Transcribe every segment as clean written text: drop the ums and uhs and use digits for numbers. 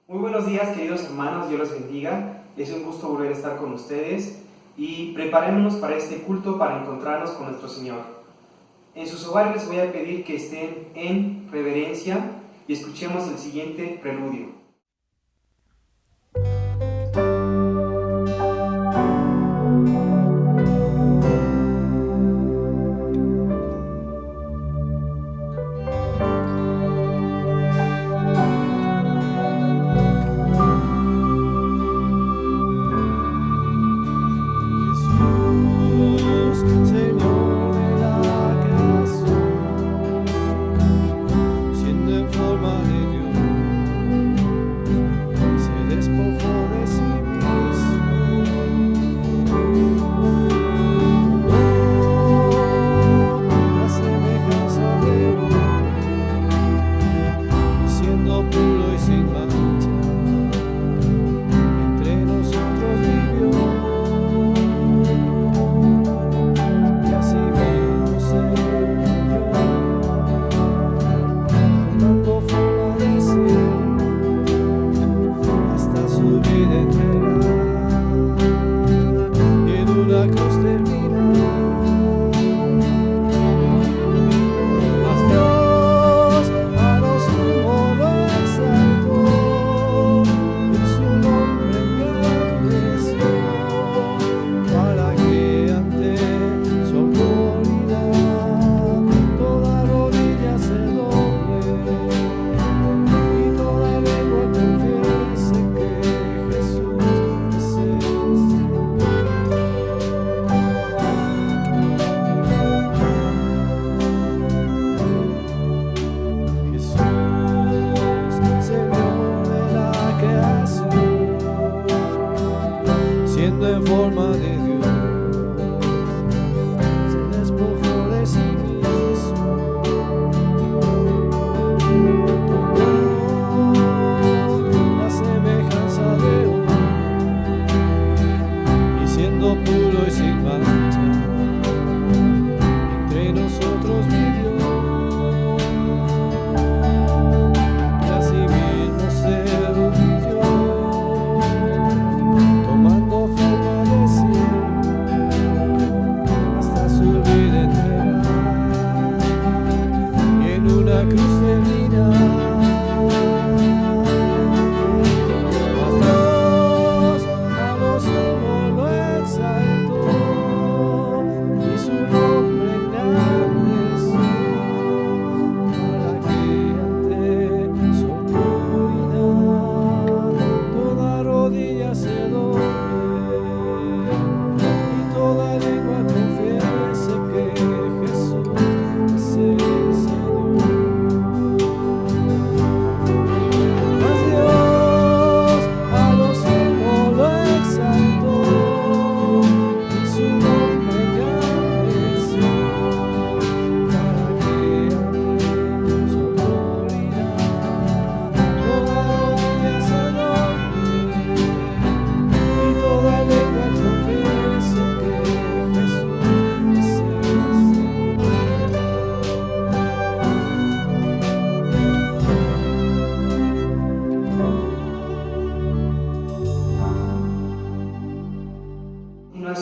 Muy buenos días, queridos hermanos, Dios los bendiga. Es un gusto volver a estar con ustedes y preparémonos para este culto para encontrarnos con nuestro Señor. En sus hogares les voy a pedir que estén en reverencia y escuchemos el siguiente preludio.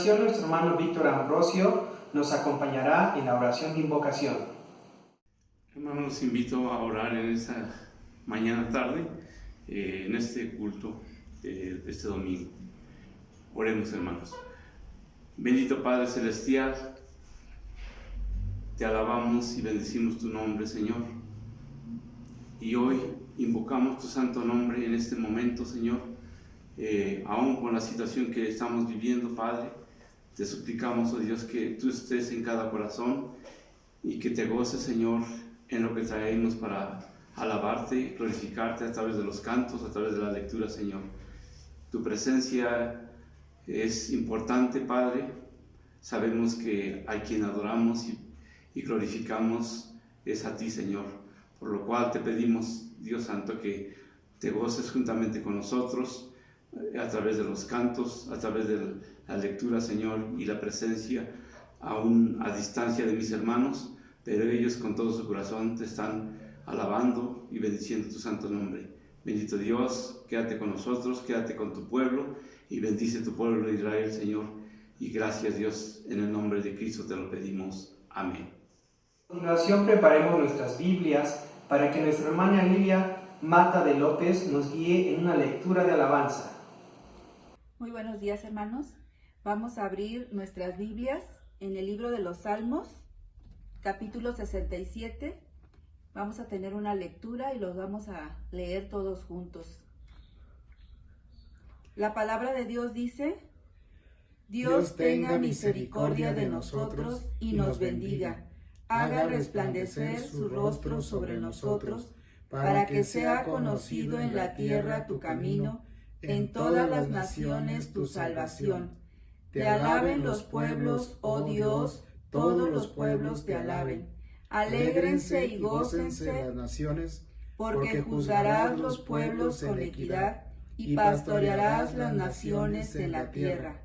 Nuestro hermano Víctor Ambrosio nos acompañará en la oración de invocación. Hermanos, los invito a orar en esta mañana tarde, en este culto de este domingo. Oremos, hermanos. Bendito Padre Celestial, te alabamos y bendecimos tu nombre, Señor. Y hoy invocamos tu santo nombre en este momento, Señor. Aún con la situación que estamos viviendo, Padre, te suplicamos, oh Dios, que tú estés en cada corazón y que te goces, Señor, en lo que traemos para alabarte y glorificarte a través de los cantos, a través de la lectura, Señor. Tu presencia es importante, Padre. Sabemos que a quien adoramos y glorificamos es a ti, Señor. Por lo cual te pedimos, Dios Santo, que te goces juntamente con nosotros a través de los cantos, a través de la lectura, Señor, y la presencia aún a distancia de mis hermanos, pero ellos con todo su corazón te están alabando y bendiciendo tu santo nombre. Bendito Dios, quédate con nosotros, quédate con tu pueblo y bendice tu pueblo de Israel, Señor. Y gracias, Dios, en el nombre de Cristo te lo pedimos. Amén. A continuación preparemos nuestras Biblias para que nuestra hermana Lilia Mata de López nos guíe en una lectura de alabanza. Muy buenos días, hermanos. Vamos a abrir nuestras Biblias en el libro de los Salmos, capítulo 67. Vamos a tener una lectura y los vamos a leer todos juntos. La palabra de Dios dice: Dios tenga misericordia de nosotros y nos bendiga. Haga resplandecer su rostro sobre nosotros, para que sea conocido en la tierra tu camino, en todas las naciones tu salvación. Te alaben los pueblos, oh Dios, todos los pueblos te alaben. Alégrense y gócense las naciones, porque juzgarás los pueblos con equidad y pastorearás las naciones en la tierra.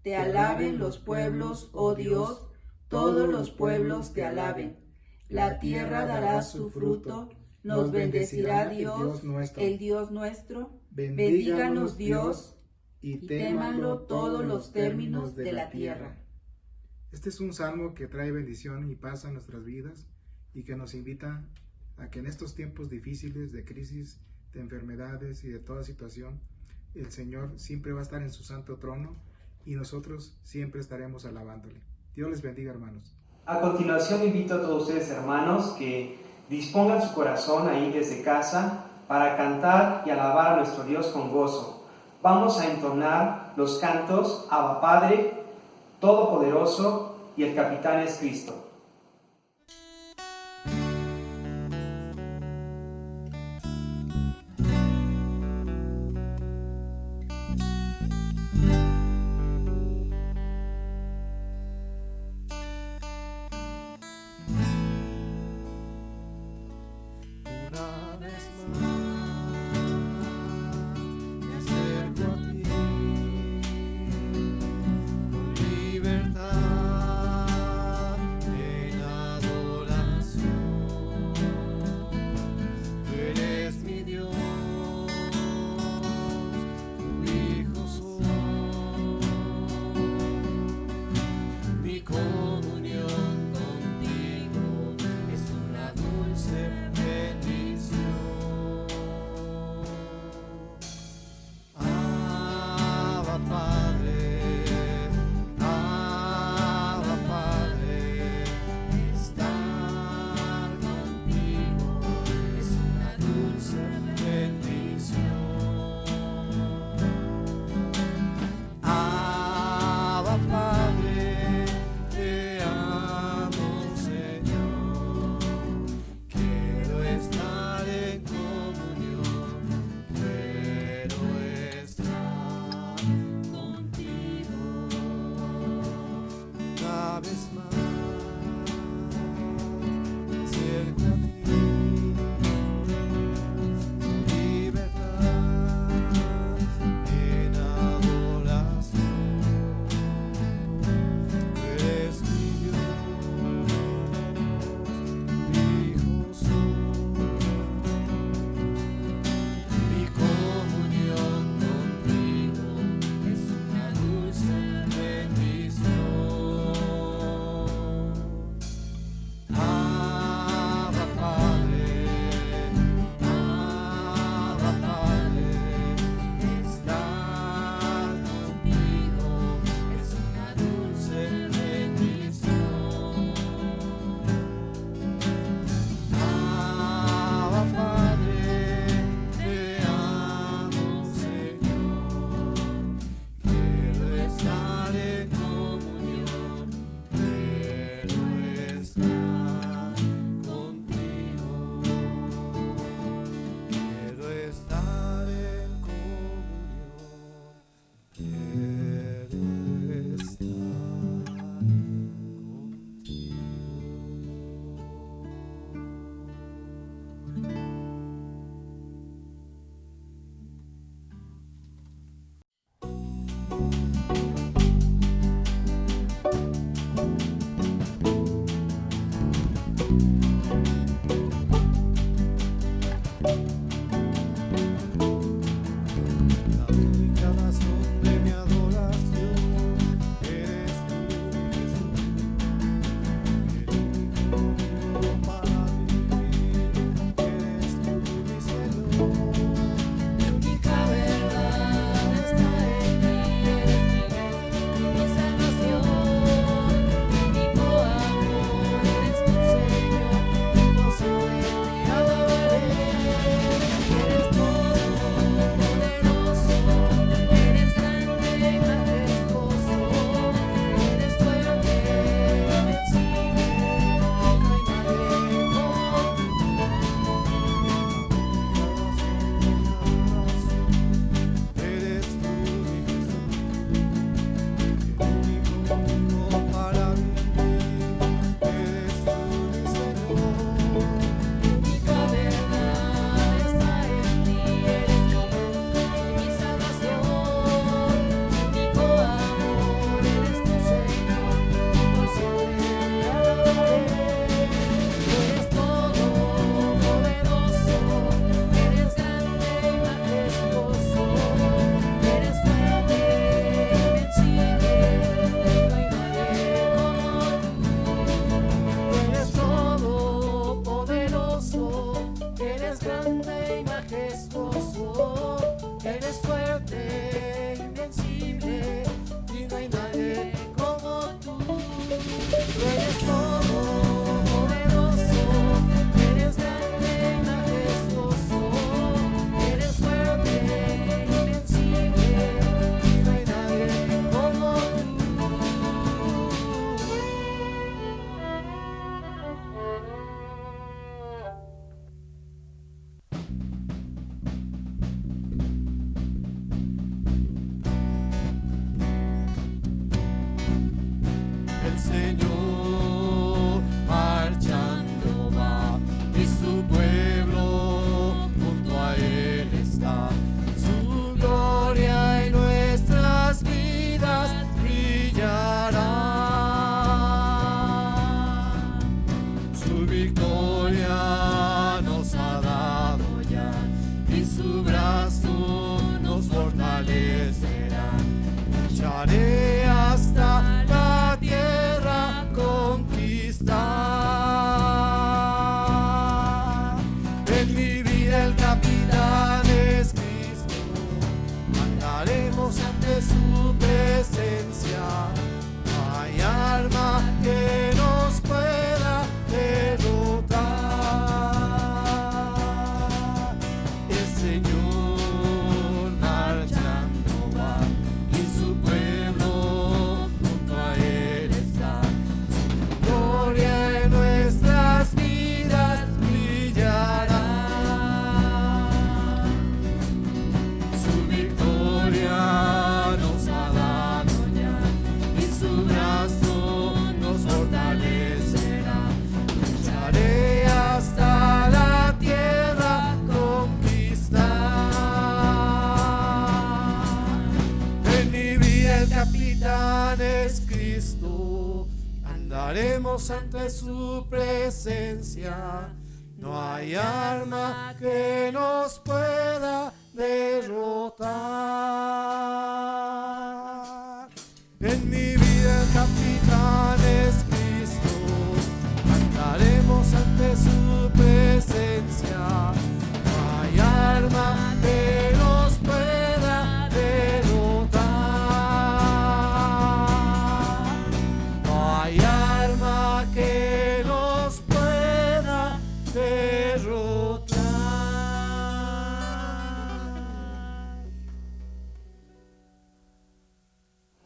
Te alaben los pueblos, oh Dios, todos los pueblos te alaben. La tierra dará su fruto, nos bendecirá Dios, el Dios nuestro. Bendíganos Dios y témanlo todos los términos de la tierra. Este es un salmo que trae bendición y paz a nuestras vidas y que nos invita a que en estos tiempos difíciles de crisis, de enfermedades y de toda situación, el Señor siempre va a estar en su santo trono y nosotros siempre estaremos alabándole. Dios les bendiga, hermanos. A continuación invito a todos ustedes, hermanos, que dispongan su corazón ahí desde casa para cantar y alabar a nuestro Dios con gozo. Vamos a entonar los cantos Abba Padre, Todopoderoso y el Capitán es Cristo. Libertad Andaremos ante su presencia, no hay arma que nos pueda derrotar. En mi vida el capitán es Cristo, andaremos ante su presencia, no hay arma que nos pueda derrotar. No hay arma que nos pueda derrotar.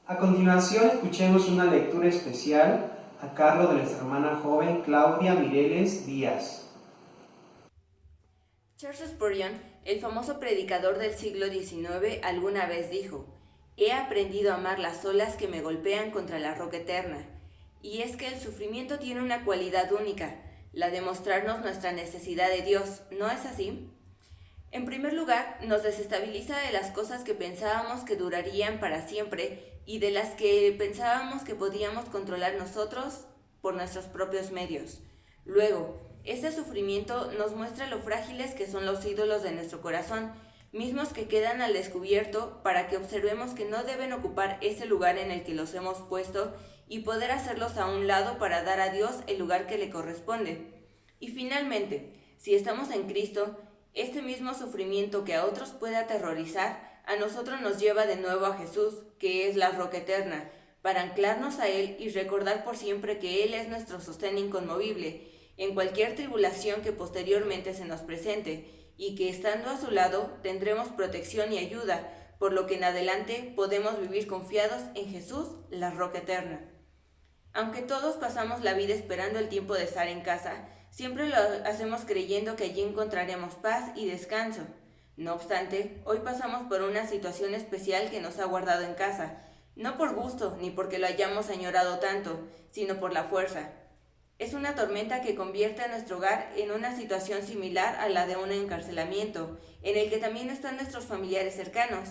A continuación, escuchemos una lectura especial a cargo de nuestra hermana joven Claudia Mireles Díaz. Charles Spurgeon, el famoso predicador del siglo XIX, alguna vez dijo: «He aprendido a amar las olas que me golpean contra la roca eterna». Y es que el sufrimiento tiene una cualidad única, la de mostrarnos nuestra necesidad de Dios, ¿no es así? En primer lugar, nos desestabiliza de las cosas que pensábamos que durarían para siempre y de las que pensábamos que podíamos controlar nosotros por nuestros propios medios. Luego, este sufrimiento nos muestra lo frágiles que son los ídolos de nuestro corazón, mismos que quedan al descubierto para que observemos que no deben ocupar ese lugar en el que los hemos puesto y poder hacerlos a un lado para dar a Dios el lugar que le corresponde. Y finalmente, si estamos en Cristo, este mismo sufrimiento que a otros puede aterrorizar, a nosotros nos lleva de nuevo a Jesús, que es la roca eterna, para anclarnos a Él y recordar por siempre que Él es nuestro sostén inconmovible en cualquier tribulación que posteriormente se nos presente, y que estando a su lado tendremos protección y ayuda, por lo que en adelante podemos vivir confiados en Jesús, la roca eterna. Aunque todos pasamos la vida esperando el tiempo de estar en casa, siempre lo hacemos creyendo que allí encontraremos paz y descanso. No obstante, hoy pasamos por una situación especial que nos ha guardado en casa, no por gusto ni porque lo hayamos añorado tanto, sino por la fuerza. Es una tormenta que convierte a nuestro hogar en una situación similar a la de un encarcelamiento, en el que también están nuestros familiares cercanos.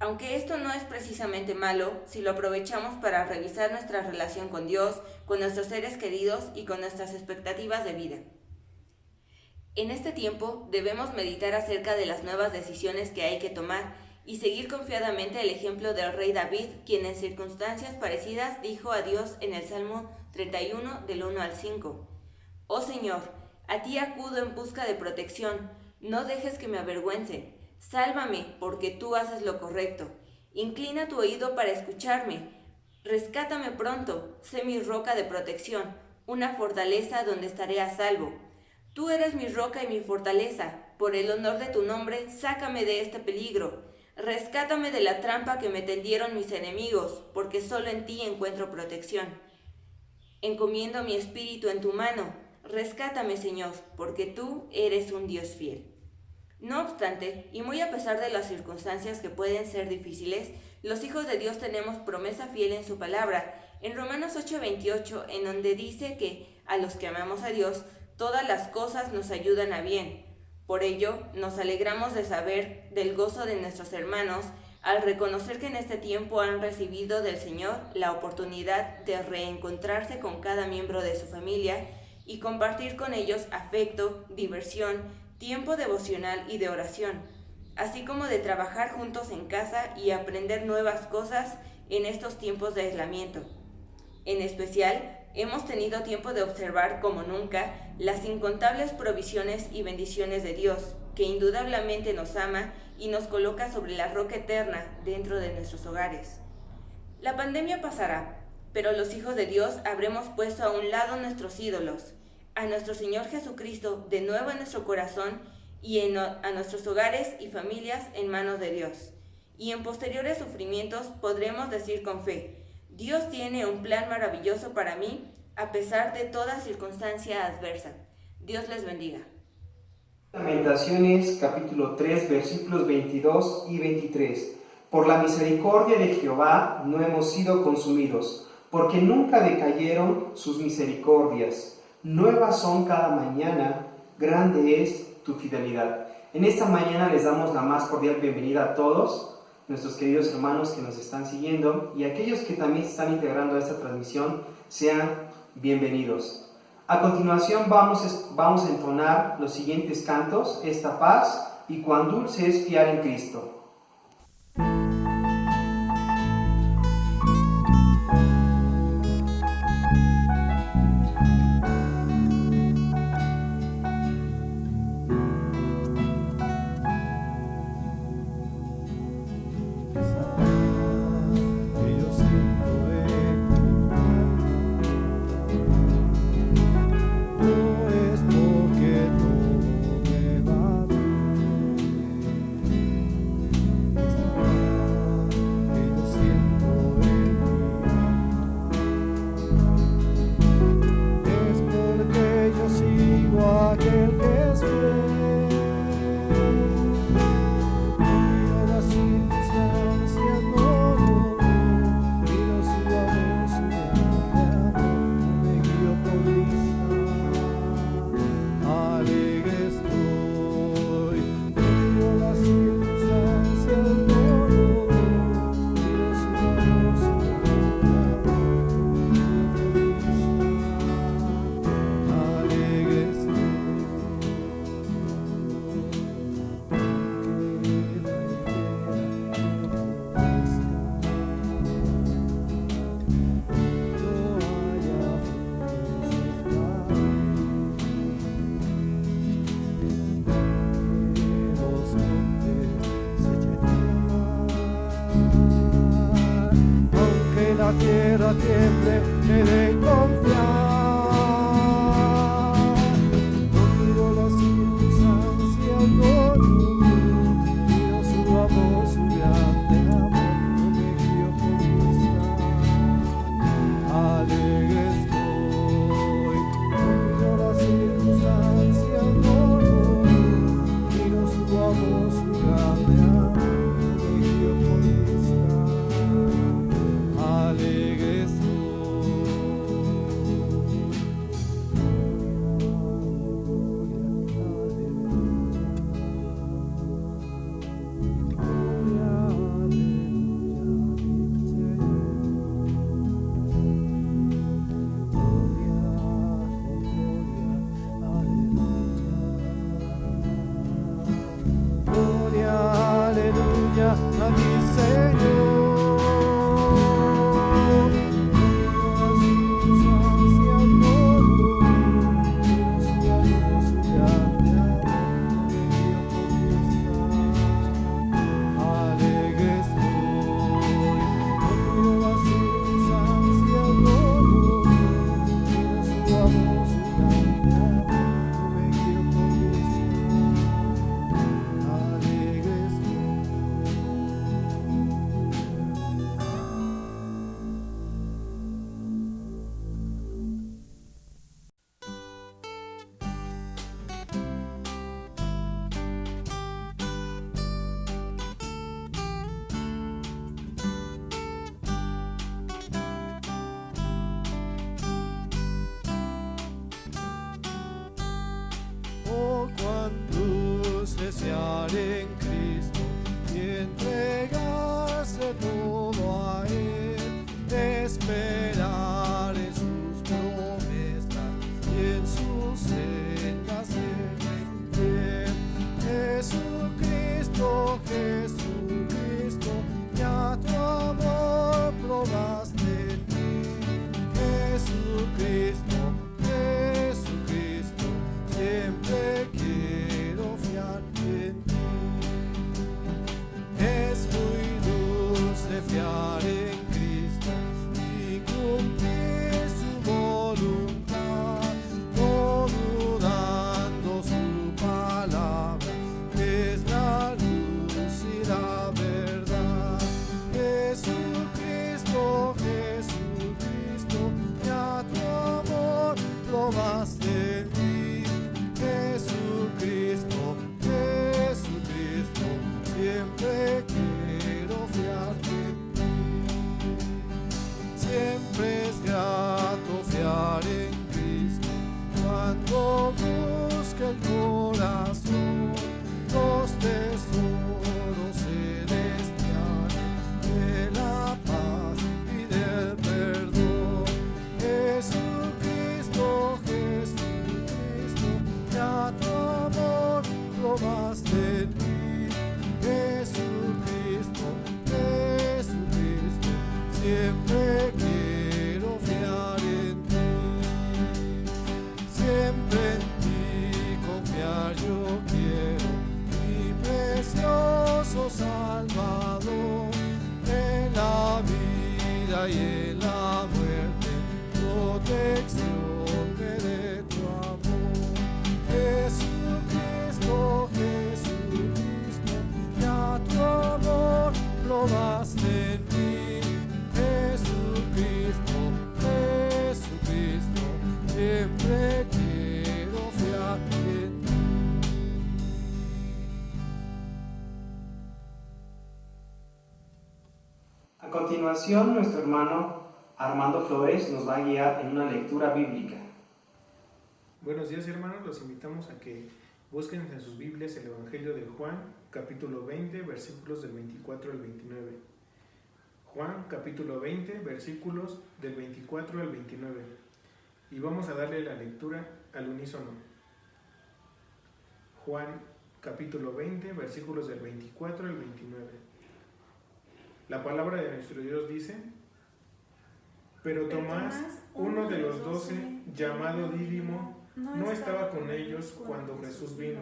Aunque esto no es precisamente malo, si lo aprovechamos para revisar nuestra relación con Dios, con nuestros seres queridos y con nuestras expectativas de vida. En este tiempo debemos meditar acerca de las nuevas decisiones que hay que tomar y seguir confiadamente el ejemplo del rey David, quien en circunstancias parecidas dijo a Dios en el Salmo 31 del 1 al 5: «Oh Señor, a ti acudo en busca de protección, no dejes que me avergüencen. Sálvame, porque tú haces lo correcto. Inclina tu oído para escucharme. Rescátame pronto, sé mi roca de protección, una fortaleza donde estaré a salvo. Tú eres mi roca y mi fortaleza. Por el honor de tu nombre, sácame de este peligro. Rescátame de la trampa que me tendieron mis enemigos, porque solo en ti encuentro protección. Encomiendo mi espíritu en tu mano. Rescátame, Señor, porque tú eres un Dios fiel». No obstante, y muy a pesar de las circunstancias que pueden ser difíciles, los hijos de Dios tenemos promesa fiel en su palabra, en Romanos 8:28, en donde dice que a los que amamos a Dios, todas las cosas nos ayudan a bien. Por ello, nos alegramos de saber del gozo de nuestros hermanos, al reconocer que en este tiempo han recibido del Señor la oportunidad de reencontrarse con cada miembro de su familia y compartir con ellos afecto, diversión, tiempo devocional y de oración, así como de trabajar juntos en casa y aprender nuevas cosas en estos tiempos de aislamiento. En especial, hemos tenido tiempo de observar como nunca las incontables provisiones y bendiciones de Dios, que indudablemente nos ama y nos coloca sobre la roca eterna dentro de nuestros hogares. La pandemia pasará, pero los hijos de Dios habremos puesto a un lado nuestros ídolos, a nuestro Señor Jesucristo de nuevo en nuestro corazón y a nuestros hogares y familias en manos de Dios. Y en posteriores sufrimientos podremos decir con fe: Dios tiene un plan maravilloso para mí a pesar de toda circunstancia adversa. Dios les bendiga. Lamentaciones capítulo 3 versículos 22 y 23. Por la misericordia de Jehová no hemos sido consumidos, porque nunca decayeron sus misericordias. Nuevas son cada mañana, grande es tu fidelidad. En esta mañana les damos la más cordial bienvenida a todos nuestros queridos hermanos que nos están siguiendo y aquellos que también se están integrando a esta transmisión, sean bienvenidos. A continuación vamos a entonar los siguientes cantos: Esta paz y Cuán dulce es fiar en Cristo. la tierra tiemble, he de confiar. No miro las circunstancias, no miro su amor, su grande amor, no me guío por vista. Alegre estoy, no miro las circunstancias, no miro su amor, su grande amor, no me guío por vista. Alegre estoy. Gloria, aleluya, a mi Señor. Oh, cuando desear en Cristo y entregarse todo a Él, esperar en sus promesas y en sus sendas serle fiel. Jesucristo, Jesucristo, ya tu amor probaste en mí. Jesucristo, Jesucristo, siempre quiero fiar en ti. Es muy dulce fiar en Cristo y cumplir su voluntad, no dudando su palabra, que es la luz y la verdad. Jesucristo, Jesucristo, ya tu amor probaste en mí. Jesucristo, Jesucristo, siempre quiero fiar en ti. Siempre es grato fiar en Cristo cuando busca el corazón los tesoros celestiales de la paz y del perdón. Jesucristo, Jesucristo, ya tu amor probaste en mí. Jesucristo, Jesucristo, siempre quiero fiar en ti. Siempre en ti confiar yo quiero, mi precioso Salvador. En la vida y en la muerte, protección me dé tu amor. Jesucristo, Jesucristo, ya tu amor probaste en mí. Jesucristo, Jesucristo, siempre quiero fiar en ti. A continuación, nuestro hermano Armando Flores nos va a guiar en una lectura bíblica. Buenos días, hermanos, los invitamos a que busquen en sus Biblias el Evangelio de Juan, capítulo 20, versículos del 24 al 29. Juan, capítulo 20, versículos del 24 al 29. Y vamos a darle la lectura al unísono. Juan, capítulo 20, versículos del 24 al 29. La palabra de nuestro Dios dice: Pero Tomás, uno de los 12, llamado Dídimo, no estaba con ellos cuando Jesús vino.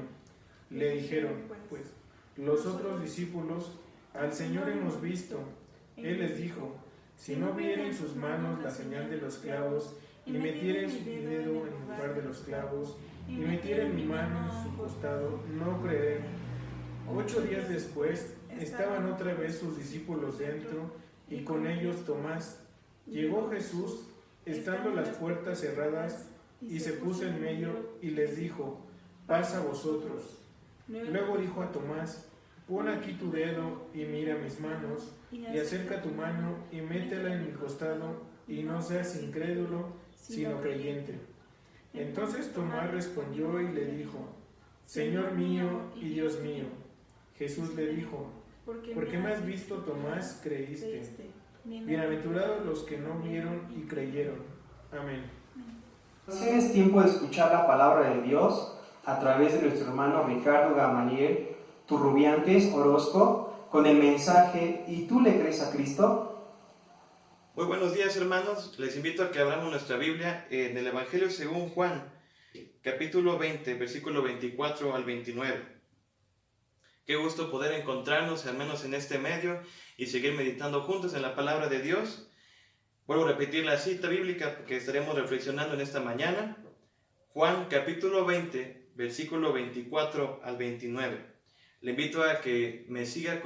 Le dijeron, pues, los otros discípulos: al Señor hemos visto. Él les dijo: Si no viere en sus manos la señal de los clavos, y metiere en su dedo en lugar de los clavos, y metiere en mi mano en su costado, no creeré. 8 días después, estaban otra vez sus discípulos dentro, y con ellos Tomás. Llegó Jesús, estando las puertas cerradas, y se puso en medio, y les dijo: paz a vosotros. Luego dijo a Tomás: pon aquí tu dedo, y mira mis manos, y acerca tu mano, y métela en mi costado, y no seas incrédulo, sino creyente. Entonces Tomás respondió y le dijo: Señor mío y Dios mío. Jesús le dijo: porque me has visto, Tomás, creíste. Bienaventurados los que no vieron y creyeron. Amén. Es tiempo de escuchar la palabra de Dios a través de nuestro hermano Ricardo Gamaliel Turrubiantes Orozco con el mensaje ¿Y tú le crees a Cristo? Muy buenos días, hermanos. Les invito a que abramos nuestra Biblia en el Evangelio según Juan, capítulo 20, versículo 24 al 29. Qué gusto poder encontrarnos, al menos en este medio, y seguir meditando juntos en la palabra de Dios. Vuelvo a repetir la cita bíblica que estaremos reflexionando en esta mañana. Juan, capítulo 20, versículo 24 al 29. Le invito a que me siga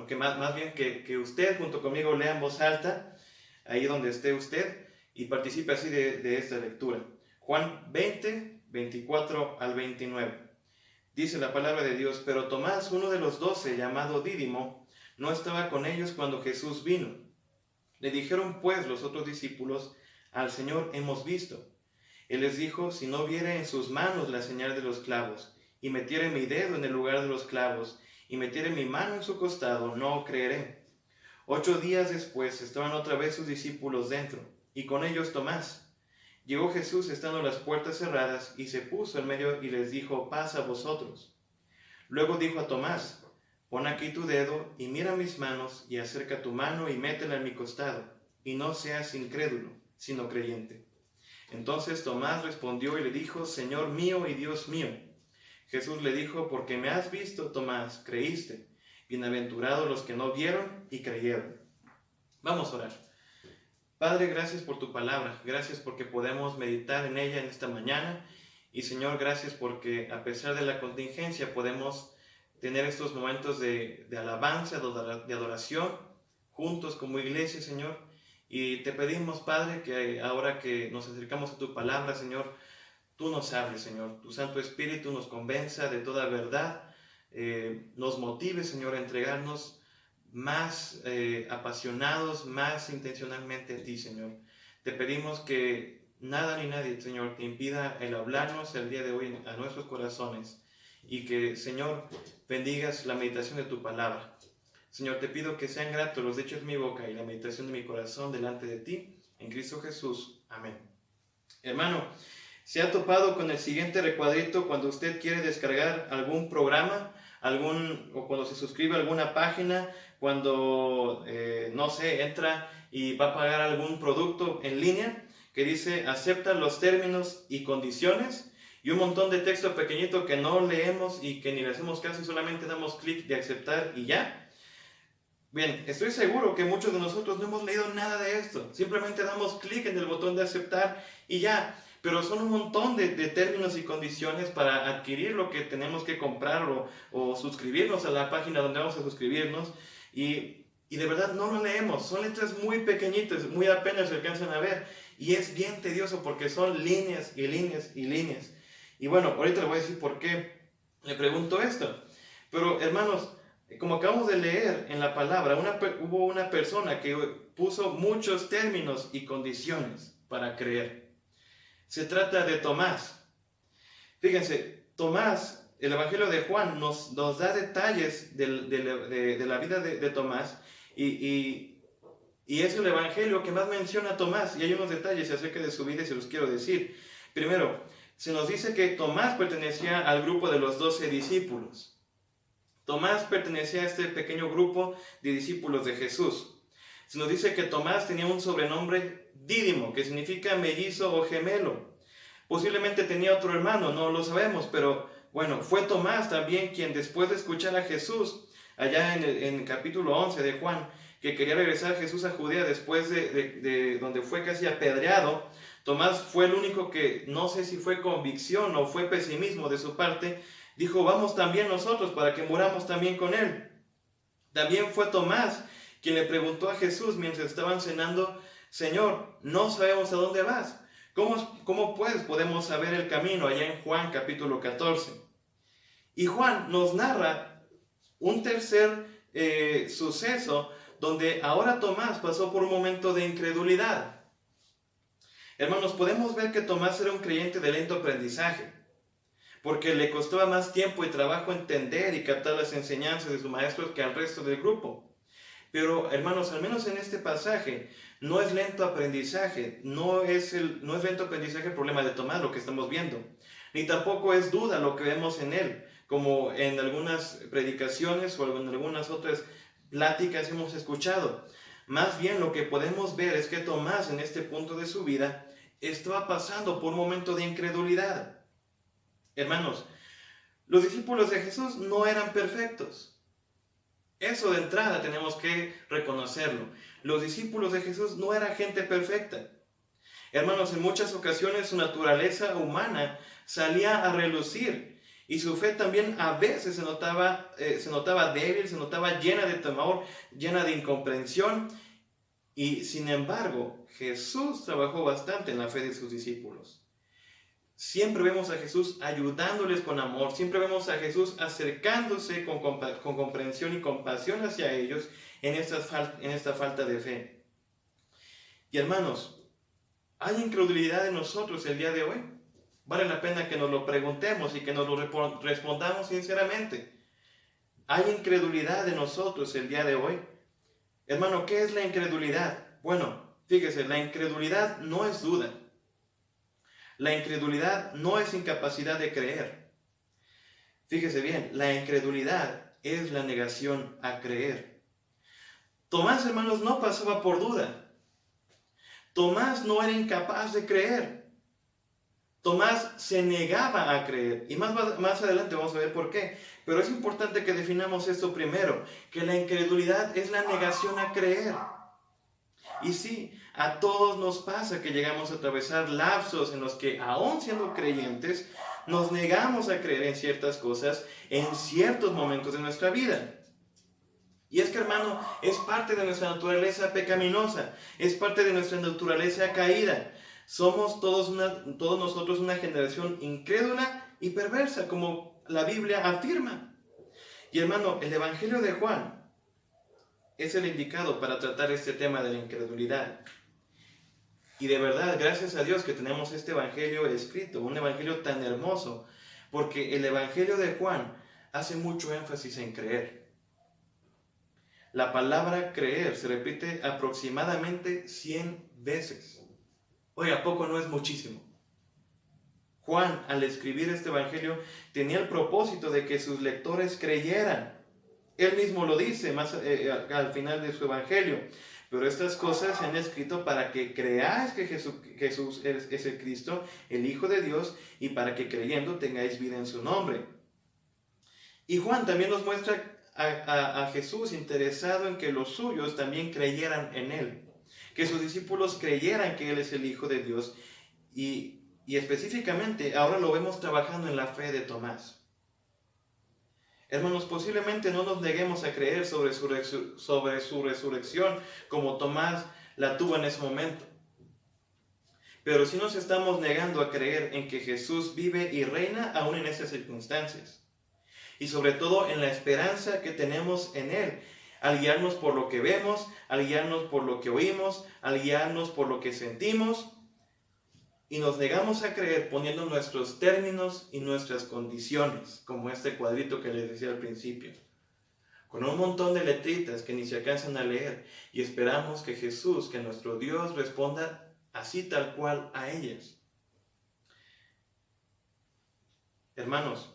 que más bien que usted junto conmigo lea en voz alta, ahí donde esté usted, y participe así de esta lectura. Juan 20, 24 al 29. Dice la palabra de Dios: pero Tomás, uno de los 12, llamado Dídimo, no estaba con ellos cuando Jesús vino. Le dijeron pues los otros discípulos: al Señor hemos visto. Él les dijo: si no viere en sus manos la señal de los clavos, y metiere mi dedo en el lugar de los clavos, y metiere mi mano en su costado, no creeré. 8 días después estaban otra vez sus discípulos dentro, y con ellos Tomás. Llegó Jesús estando las puertas cerradas, y se puso en medio y les dijo: paz a vosotros. Luego dijo a Tomás: pon aquí tu dedo, y mira mis manos, y acerca tu mano y métela en mi costado, y no seas incrédulo, sino creyente. Entonces Tomás respondió y le dijo: Señor mío y Dios mío. Jesús le dijo: porque me has visto, Tomás, creíste. Bienaventurados los que no vieron y creyeron. Vamos a orar. Padre, gracias por tu palabra, gracias porque podemos meditar en ella en esta mañana, y Señor, gracias porque a pesar de la contingencia podemos tener estos momentos de alabanza, de adoración, juntos como iglesia, Señor, y te pedimos, Padre, que ahora que nos acercamos a tu palabra, Señor, tú nos hables, Señor, tu Santo Espíritu nos convenza de toda verdad, nos motive, Señor, a entregarnos más apasionados, más intencionalmente a ti, Señor. Te pedimos que nada ni nadie, Señor, te impida el hablarnos el día de hoy a nuestros corazones, y que, Señor, bendigas la meditación de tu palabra. Señor, te pido que sean gratos los hechos de mi boca y la meditación de mi corazón delante de ti, en Cristo Jesús. Amén. Hermano, ¿se ha topado con el siguiente recuadrito cuando usted quiere descargar algún programa, o cuando se suscribe a alguna página, cuando, entra y va a pagar algún producto en línea, que dice: acepta los términos y condiciones, y un montón de texto pequeñito que no leemos y que ni le hacemos caso y solamente damos clic de aceptar y ya? Bien, estoy seguro que muchos de nosotros no hemos leído nada de esto, simplemente damos clic en el botón de aceptar y ya. Pero son un montón de términos y condiciones para adquirir lo que tenemos que comprar o suscribirnos a la página donde vamos a suscribirnos. Y de verdad no lo leemos. Son letras muy pequeñitas, muy apenas se alcanzan a ver. Y es bien tedioso porque son líneas y líneas y líneas. Y bueno, ahorita le voy a decir por qué le pregunto esto. Pero hermanos, como acabamos de leer en la palabra, hubo una persona que puso muchos términos y condiciones para creer. Se trata de Tomás. Fíjense, Tomás, el Evangelio de Juan nos da detalles de la vida de Tomás, y es el Evangelio que más menciona a Tomás, y hay unos detalles acerca de su vida y se los quiero decir. Primero, se nos dice que Tomás pertenecía al grupo de los 12 discípulos. Tomás pertenecía a este pequeño grupo de discípulos de Jesús. Se nos dice que Tomás tenía un sobrenombre Dídimo, que significa mellizo o gemelo. Posiblemente tenía otro hermano, no lo sabemos, pero Bueno, fue Tomás también quien después de escuchar a Jesús, allá en el capítulo 11 de Juan, que quería regresar Jesús a Judea después de donde fue casi apedreado, Tomás fue el único que, no sé si fue convicción o fue pesimismo de su parte, dijo, vamos también nosotros para que muramos también con él. También fue Tomás quien le preguntó a Jesús mientras estaban cenando, Señor, no sabemos a dónde vas. ¿Cómo pues podemos saber el camino? Allá en Juan capítulo 14. Y Juan nos narra un tercer suceso donde ahora Tomás pasó por un momento de incredulidad. Hermanos, podemos ver que Tomás era un creyente de lento aprendizaje, porque le costaba más tiempo y trabajo entender y captar las enseñanzas de su maestro que al resto del grupo. Pero, hermanos, al menos en este pasaje, no es lento aprendizaje, no es lento aprendizaje el problema de Tomás, lo que estamos viendo, ni tampoco es duda lo que vemos en él, como en algunas predicaciones o en algunas otras pláticas hemos escuchado. Más bien lo que podemos ver es que Tomás en este punto de su vida estaba pasando por un momento de incredulidad. Hermanos, los discípulos de Jesús no eran perfectos. Eso de entrada tenemos que reconocerlo. Los discípulos de Jesús no eran gente perfecta. Hermanos, en muchas ocasiones su naturaleza humana salía a relucir y su fe también a veces se notaba débil, se notaba llena de temor, llena de incomprensión. Y sin embargo, Jesús trabajó bastante en la fe de sus discípulos. Siempre vemos a Jesús ayudándoles con amor, siempre vemos a Jesús acercándose con comprensión y compasión hacia ellos en esta falta de fe. Y hermanos, ¿hay incredulidad en nosotros el día de hoy? Vale la pena que nos lo preguntemos y que nos lo respondamos sinceramente. ¿Hay incredulidad en nosotros el día de hoy? Hermano, ¿qué es la incredulidad? Bueno, fíjese, la incredulidad no es duda. La incredulidad no es incapacidad de creer. Fíjese bien, la incredulidad es la negación a creer. Tomás, hermanos, no pasaba por duda. Tomás no era incapaz de creer. Tomás se negaba a creer. Y más adelante vamos a ver por qué. Pero es importante que definamos esto primero, que la incredulidad es la negación a creer. Y sí, a todos nos pasa que llegamos a atravesar lapsos en los que, aún siendo creyentes, nos negamos a creer en ciertas cosas en ciertos momentos de nuestra vida. Y es que, hermano, es parte de nuestra naturaleza pecaminosa, es parte de nuestra naturaleza caída. Somos todos nosotros una generación incrédula y perversa, como la Biblia afirma. Y hermano, el Evangelio de Juan es el indicado para tratar este tema de la incredulidad. Y de verdad, gracias a Dios que tenemos este Evangelio escrito, un Evangelio tan hermoso, porque el Evangelio de Juan hace mucho énfasis en creer. La palabra creer se repite aproximadamente 100 veces. Oiga, ¿poco no es muchísimo? Juan, al escribir este Evangelio, tenía el propósito de que sus lectores creyeran. Él mismo lo dice más al final de su Evangelio. Pero estas cosas se han escrito para que creáis que Jesús es el Cristo, el Hijo de Dios, y para que creyendo tengáis vida en su nombre. Y Juan también nos muestra a Jesús interesado en que los suyos también creyeran en Él. Que sus discípulos creyeran que Él es el Hijo de Dios. Y específicamente ahora lo vemos trabajando en la fe de Tomás. Hermanos, posiblemente no nos neguemos a creer sobre su resurrección como Tomás la tuvo en ese momento. Pero sí nos estamos negando a creer en que Jesús vive y reina aún en esas circunstancias. Y sobre todo en la esperanza que tenemos en Él, al guiarnos por lo que vemos, al guiarnos por lo que oímos, al guiarnos por lo que sentimos. Y nos negamos a creer poniendo nuestros términos y nuestras condiciones, como este cuadrito que les decía al principio, con un montón de letritas que ni se alcanzan a leer, y esperamos que Jesús, que nuestro Dios, responda así tal cual a ellas. Hermanos,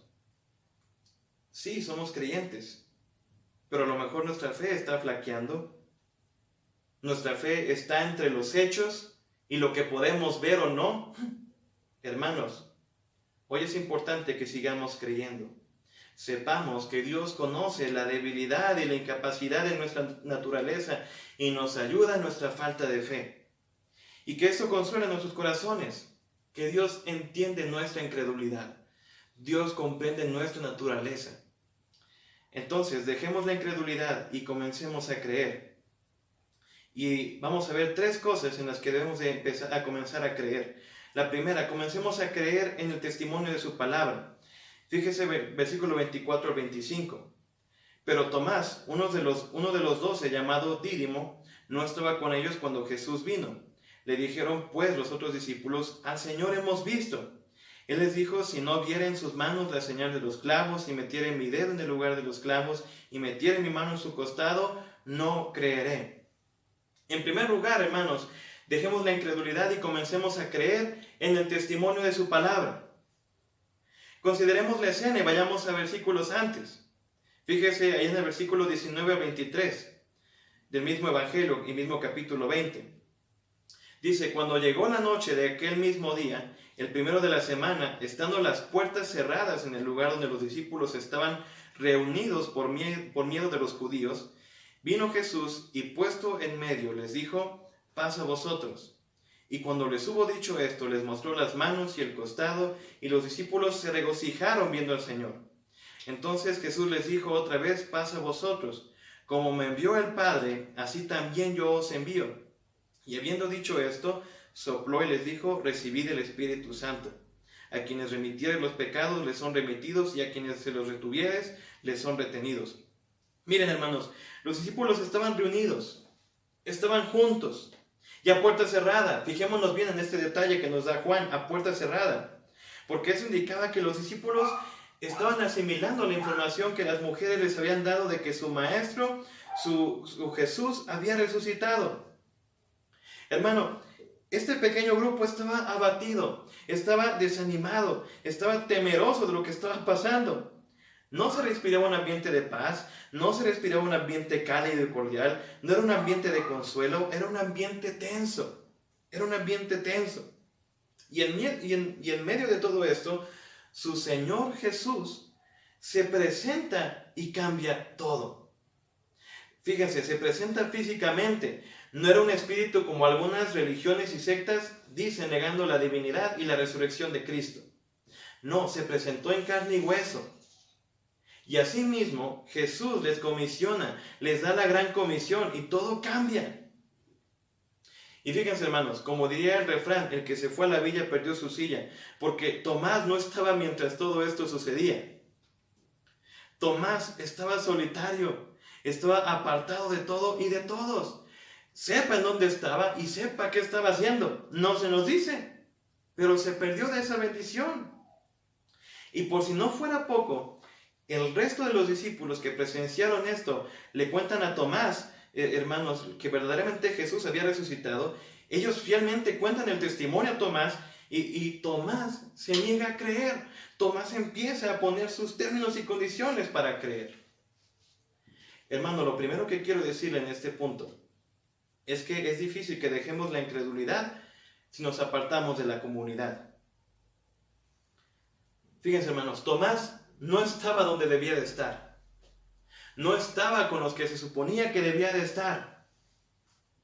sí, somos creyentes, pero a lo mejor nuestra fe está flaqueando. Nuestra fe está entre los hechos y lo que podemos ver o no. Hermanos, Hoy es importante que sigamos creyendo. Sepamos que Dios conoce la debilidad y la incapacidad de nuestra naturaleza y nos ayuda en nuestra falta de fe. Y que esto consuela nuestros corazones, que Dios entiende nuestra incredulidad. Dios comprende nuestra naturaleza. Entonces, dejemos la incredulidad y comencemos a creer. Y vamos a ver 3 cosas en las que debemos de comenzar a creer. La primera, comencemos a creer en el testimonio de su palabra. Fíjese versículo 24 al 25. Pero Tomás, uno de los 12, llamado Dídimo, no estaba con ellos cuando Jesús vino. Le dijeron pues los otros discípulos: al Señor hemos visto. Él les dijo: si no viera en sus manos la señal de los clavos, y metiera mi dedo en el lugar de los clavos, y metiera mi mano en su costado, no creeré. En primer lugar, hermanos, dejemos la incredulidad y comencemos a creer en el testimonio de su palabra. Consideremos la escena y vayamos a versículos antes. Fíjese ahí en el versículo 19 a 23 del mismo Evangelio y mismo capítulo 20. Dice: cuando llegó la noche de aquel mismo día, el primero de la semana, estando las puertas cerradas en el lugar donde los discípulos estaban reunidos por miedo de los judíos, vino Jesús y puesto en medio les dijo: paz a vosotros. Y cuando les hubo dicho esto, les mostró las manos y el costado, y los discípulos se regocijaron viendo al Señor. Entonces Jesús les dijo otra vez: paz a vosotros. Como me envió el Padre, así también yo os envío. Y habiendo dicho esto, sopló y les dijo: recibid el Espíritu Santo. A quienes remitieres los pecados les son remitidos, y a quienes se los retuvieres les son retenidos. Miren, hermanos, los discípulos estaban reunidos, estaban juntos y a puerta cerrada. Fijémonos bien en este detalle que nos da Juan: a puerta cerrada, porque eso indicaba que los discípulos estaban asimilando la información que las mujeres les habían dado de que su maestro, su Jesús, había resucitado. Hermano, este pequeño grupo estaba abatido, estaba desanimado, estaba temeroso de lo que estaba pasando. No se respiraba un ambiente de paz, no se respiraba un ambiente cálido y cordial, no era un ambiente de consuelo, era un ambiente tenso, Y en medio de todo esto, su Señor Jesús se presenta y cambia todo. Fíjense, se presenta físicamente. No era un espíritu como algunas religiones y sectas dicen, negando la divinidad y la resurrección de Cristo. No, se presentó en carne y hueso. Y asimismo, Jesús les comisiona, les da la gran comisión y todo cambia. Y fíjense, hermanos, como diría el refrán: el que se fue a la villa perdió su silla, porque Tomás no estaba mientras todo esto sucedía. Tomás estaba solitario, estaba apartado de todo y de todos. Sepa en dónde estaba y sepa qué estaba haciendo. No se nos dice, pero se perdió de esa bendición. Y por si no fuera poco, el resto de los discípulos que presenciaron esto le cuentan a Tomás, hermanos, que verdaderamente Jesús había resucitado. Ellos fielmente cuentan el testimonio a Tomás y Tomás se niega a creer. Tomás empieza a poner sus términos y condiciones para creer. Hermano, lo primero que quiero decirle en este punto es que es difícil que dejemos la incredulidad si nos apartamos de la comunidad. Fíjense, hermanos, Tomás no estaba donde debía de estar. No estaba con los que se suponía que debía de estar.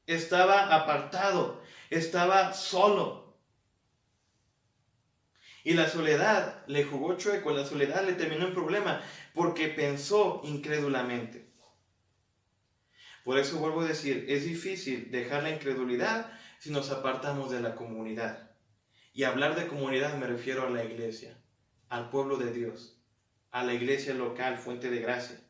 Estaba apartado, estaba solo. Y la soledad le jugó chueco, la soledad le terminó en problema, porque pensó incrédulamente. Por eso vuelvo a decir, es difícil dejar la incredulidad si nos apartamos de la comunidad. Y hablar de comunidad me refiero a la iglesia, al pueblo de Dios, a la iglesia local, Fuente de Gracia.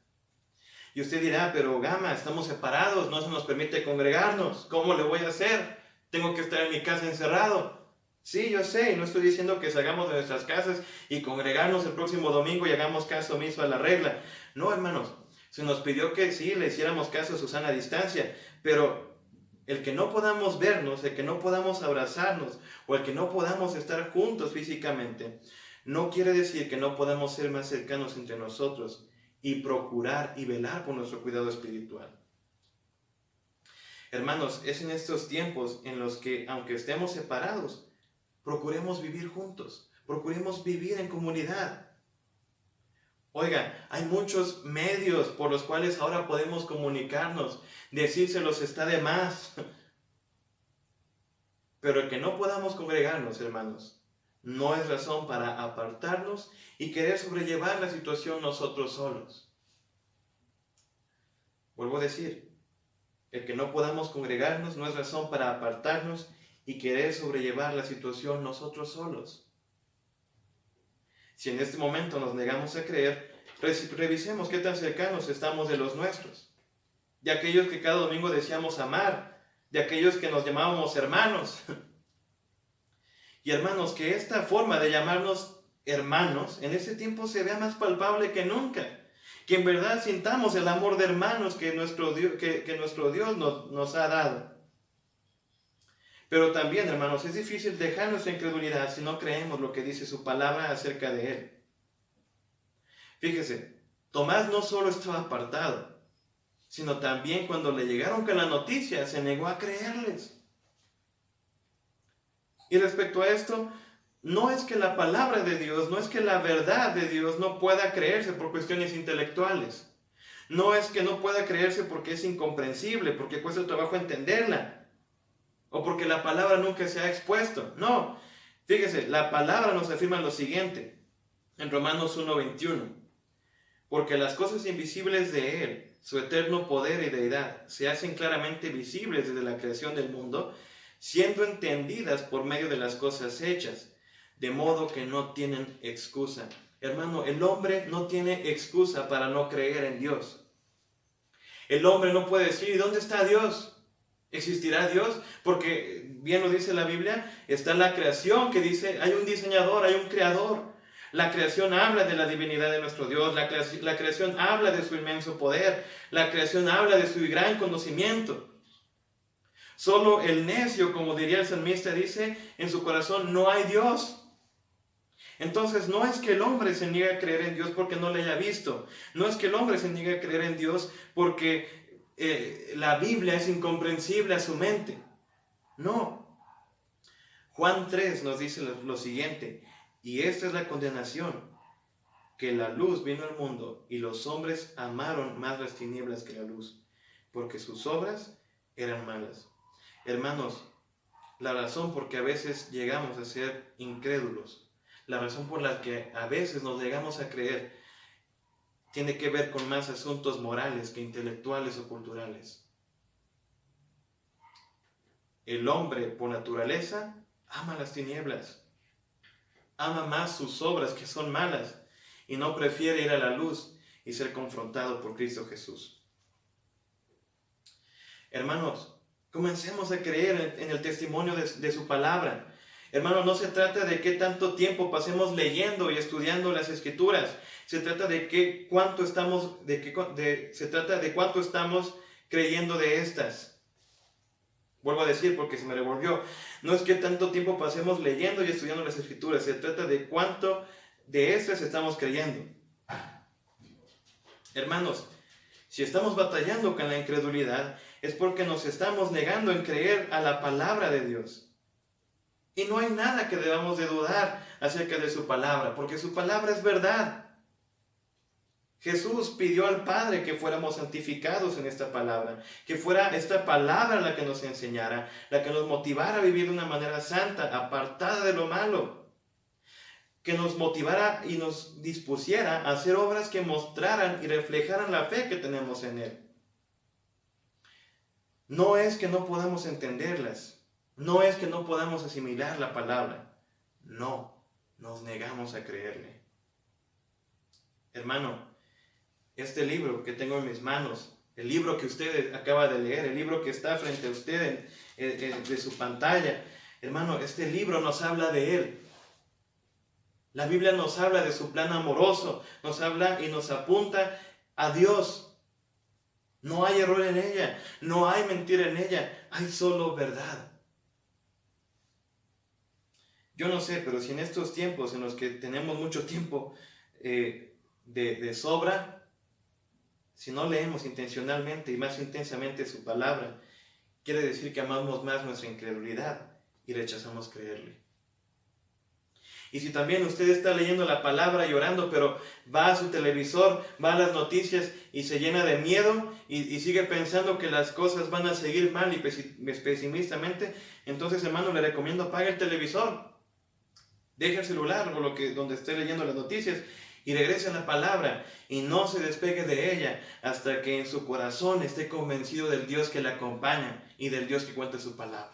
Y usted dirá, pero Gama, estamos separados, no se nos permite congregarnos, ¿cómo le voy a hacer? Tengo que estar en mi casa encerrado. Sí, yo sé, y no estoy diciendo que salgamos de nuestras casas y congregarnos el próximo domingo y hagamos caso omiso a la regla. No, hermanos, se nos pidió que sí, le hiciéramos caso a Susana a distancia, pero el que no podamos vernos, el que no podamos abrazarnos, o el que no podamos estar juntos físicamente, no quiere decir que no podamos ser más cercanos entre nosotros y procurar y velar por nuestro cuidado espiritual. Hermanos, es en estos tiempos en los que, aunque estemos separados, procuremos vivir juntos, Procuremos vivir en comunidad. Oiga, hay muchos medios por los cuales ahora podemos comunicarnos. Decírselos está de más. Pero el que no podamos congregarnos, hermanos, no es razón para apartarnos y querer sobrellevar la situación nosotros solos. Vuelvo a decir, el que no podamos congregarnos no es razón para apartarnos y querer sobrellevar la situación nosotros solos. Si en este momento nos negamos a creer, revisemos qué tan cercanos estamos de los nuestros, de aquellos que cada domingo decíamos amar, de aquellos que nos llamábamos hermanos. Y hermanos, que esta forma de llamarnos hermanos en este tiempo se vea más palpable que nunca. Que en verdad sintamos el amor de hermanos que nuestro Dios nos ha dado. Pero también, hermanos, es difícil dejar nuestra incredulidad si no creemos lo que dice su palabra acerca de Él. Fíjese, Tomás no solo estaba apartado, sino también cuando le llegaron con la noticia, se negó a creerles. Y respecto a esto, no es que la palabra de Dios, no es que la verdad de Dios no pueda creerse por cuestiones intelectuales. No es que no pueda creerse porque es incomprensible, porque cuesta trabajo entenderla, o porque la palabra nunca se ha expuesto. No, fíjese, la palabra nos afirma lo siguiente, en Romanos 1:21. Porque las cosas invisibles de Él, su eterno poder y deidad, se hacen claramente visibles desde la creación del mundo, siendo entendidas por medio de las cosas hechas, de modo que no tienen excusa. Hermano, el hombre no tiene excusa para no creer en Dios. El hombre no puede decir, ¿y dónde está Dios? ¿Existirá Dios? Porque, bien lo dice la Biblia, está la creación que dice, hay un diseñador, hay un creador. La creación habla de la divinidad de nuestro Dios, la creación habla de su inmenso poder, la creación habla de su gran conocimiento. Solo el necio, como diría el salmista, dice, en su corazón no hay Dios. Entonces no es que el hombre se niegue a creer en Dios porque no le haya visto. No es que el hombre se niegue a creer en Dios porque la Biblia es incomprensible a su mente. No. Juan 3 nos dice lo siguiente, y esta es la condenación, que la luz vino al mundo y los hombres amaron más las tinieblas que la luz, porque sus obras eran malas. Hermanos, la razón por que a veces llegamos a ser incrédulos, la razón por la que a veces nos llegamos a creer, tiene que ver con más asuntos morales que intelectuales o culturales. El hombre, por naturaleza, ama las tinieblas, ama más sus obras que son malas, y no prefiere ir a la luz y ser confrontado por Cristo Jesús. Hermanos, comencemos a creer en el testimonio de su palabra. Hermanos, no se trata de qué tanto tiempo pasemos leyendo y estudiando las Escrituras. Se trata de cuánto estamos creyendo de estas. Vuelvo a decir porque se me revolvió. No es que tanto tiempo pasemos leyendo y estudiando las Escrituras. Se trata de cuánto de estas estamos creyendo. Hermanos, si estamos batallando con la incredulidad, es porque nos estamos negando en creer a la palabra de Dios. Y no hay nada que debamos de dudar acerca de su palabra, porque su palabra es verdad. Jesús pidió al Padre que fuéramos santificados en esta palabra, que fuera esta palabra la que nos enseñara, la que nos motivara a vivir de una manera santa, apartada de lo malo, que nos motivara y nos dispusiera a hacer obras que mostraran y reflejaran la fe que tenemos en Él. No es que no podamos entenderlas, no es que no podamos asimilar la palabra, no, nos negamos a creerle. Hermano, este libro que tengo en mis manos, el libro que usted acaba de leer, el libro que está frente a usted de su pantalla, hermano, este libro nos habla de Él. La Biblia nos habla de su plan amoroso, nos habla y nos apunta a Dios. No hay error en ella, no hay mentira en ella, hay solo verdad. Yo no sé, pero si en estos tiempos en los que tenemos mucho tiempo de sobra, si no leemos intencionalmente y más intensamente su palabra, quiere decir que amamos más nuestra incredulidad y rechazamos creerle. Y si también usted está leyendo la palabra y orando, pero va a su televisor, va a las noticias y se llena de miedo y sigue pensando que las cosas van a seguir mal y pesimistamente, entonces, hermano, le recomiendo apague el televisor, deje el celular o donde esté leyendo las noticias y regrese a la palabra y no se despegue de ella hasta que en su corazón esté convencido del Dios que le acompaña y del Dios que cuenta su palabra.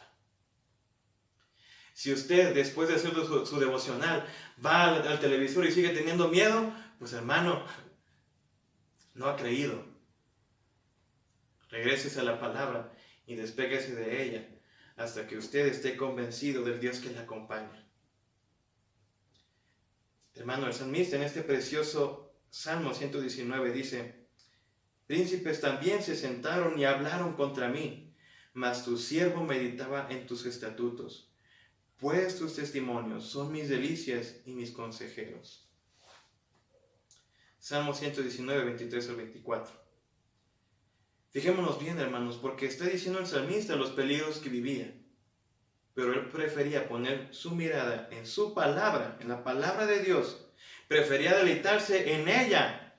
Si usted, después de hacer su devocional, va al televisor y sigue teniendo miedo, pues hermano, no ha creído. Regrésese a la palabra y despéguese de ella hasta que usted esté convencido del Dios que le acompaña. Hermano, el salmista en este precioso Salmo 119 dice: príncipes también se sentaron y hablaron contra mí, mas tu siervo meditaba en tus estatutos. Pues tus testimonios son mis delicias y mis consejeros. Salmo 119, 23 al 24. Fijémonos bien, hermanos, porque está diciendo el salmista los peligros que vivía. Pero él prefería poner su mirada en su palabra, en la palabra de Dios. Prefería deleitarse en ella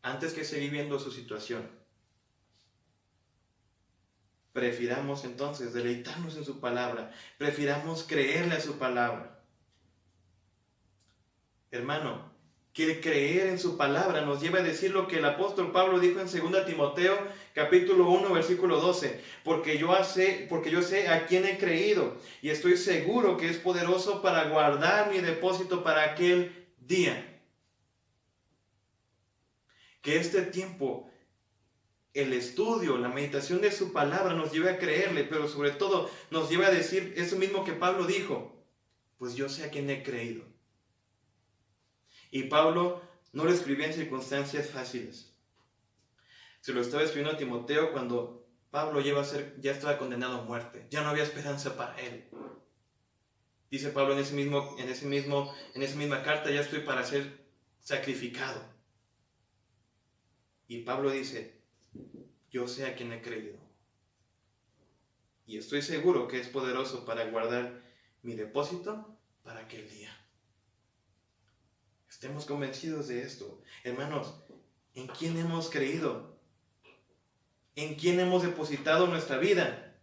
antes que seguir viendo su situación. Prefiramos entonces deleitarnos en su palabra. Prefiramos creerle a su palabra. Hermano, que creer en su palabra nos lleva a decir lo que el apóstol Pablo dijo en 2 Timoteo capítulo 1 versículo 12. Porque yo sé a quién he creído y estoy seguro que es poderoso para guardar mi depósito para aquel día. Que este tiempo, el estudio, la meditación de su palabra nos lleva a creerle, pero sobre todo nos lleva a decir eso mismo que Pablo dijo: pues yo sé a quién he creído. Y Pablo no lo escribía en circunstancias fáciles. Se lo estaba escribiendo a Timoteo cuando Pablo ya estaba condenado a muerte, ya no había esperanza para él. Dice Pablo en esa misma carta: ya estoy para ser sacrificado. Y Pablo dice: yo sé a quién he creído. Y estoy seguro que es poderoso para guardar mi depósito para aquel día. Estemos convencidos de esto. Hermanos, ¿en quién hemos creído? ¿En quién hemos depositado nuestra vida?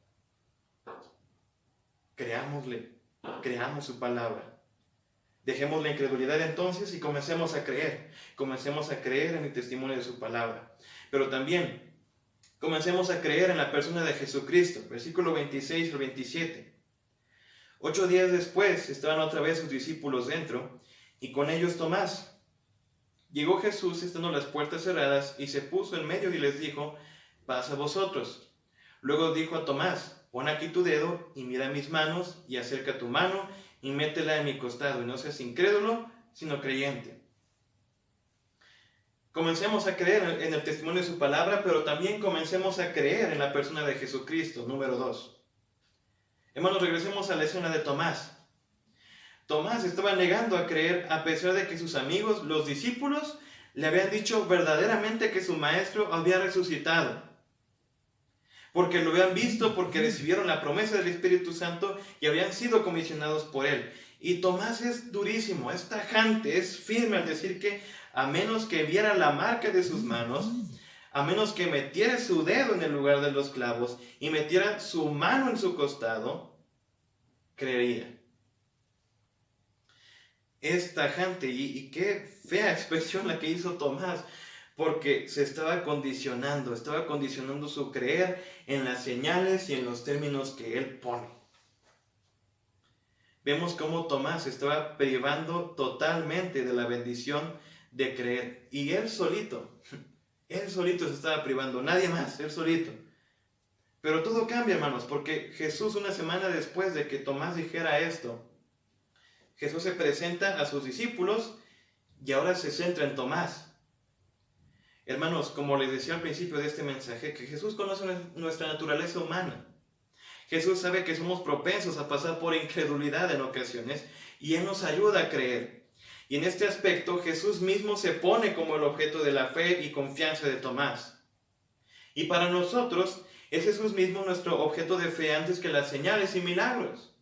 Creámosle, creamos su palabra. Dejemos la incredulidad entonces y comencemos a creer. Comencemos a creer en el testimonio de su palabra. Pero también comencemos a creer en la persona de Jesucristo. Versículo 26 al 27. 8 días después estaban otra vez sus discípulos dentro y con ellos Tomás. Llegó Jesús estando las puertas cerradas y se puso en medio y les dijo: paz a vosotros. Luego dijo a Tomás: pon aquí tu dedo y mira mis manos y acerca tu mano y métela en mi costado y no seas incrédulo sino creyente. Comencemos a creer en el testimonio de su palabra, pero también comencemos a creer en la persona de Jesucristo. Número 2. Hermanos, regresemos a la escena de Tomás. Tomás estaba negando a creer a pesar de que sus amigos, los discípulos, le habían dicho verdaderamente que su maestro había resucitado. Porque lo habían visto, porque recibieron la promesa del Espíritu Santo y habían sido comisionados por él. Y Tomás es durísimo, es tajante, es firme al decir que a menos que viera la marca de sus manos, a menos que metiera su dedo en el lugar de los clavos y metiera su mano en su costado, creería. Es tajante y qué fea expresión la que hizo Tomás, porque se estaba condicionando su creer en las señales y en los términos que él pone. Vemos cómo Tomás estaba privando totalmente de la bendición de creer. Y él solito se estaba privando, nadie más, él solito. Pero todo cambia, hermanos, porque Jesús, una semana después de que Tomás dijera esto, Jesús se presenta a sus discípulos y ahora se centra en Tomás. Hermanos, como les decía al principio de este mensaje, que Jesús conoce nuestra naturaleza humana. Jesús sabe que somos propensos a pasar por incredulidad en ocasiones y Él nos ayuda a creer. Y en este aspecto Jesús mismo se pone como el objeto de la fe y confianza de Tomás. Y para nosotros es Jesús mismo nuestro objeto de fe antes que las señales y milagros.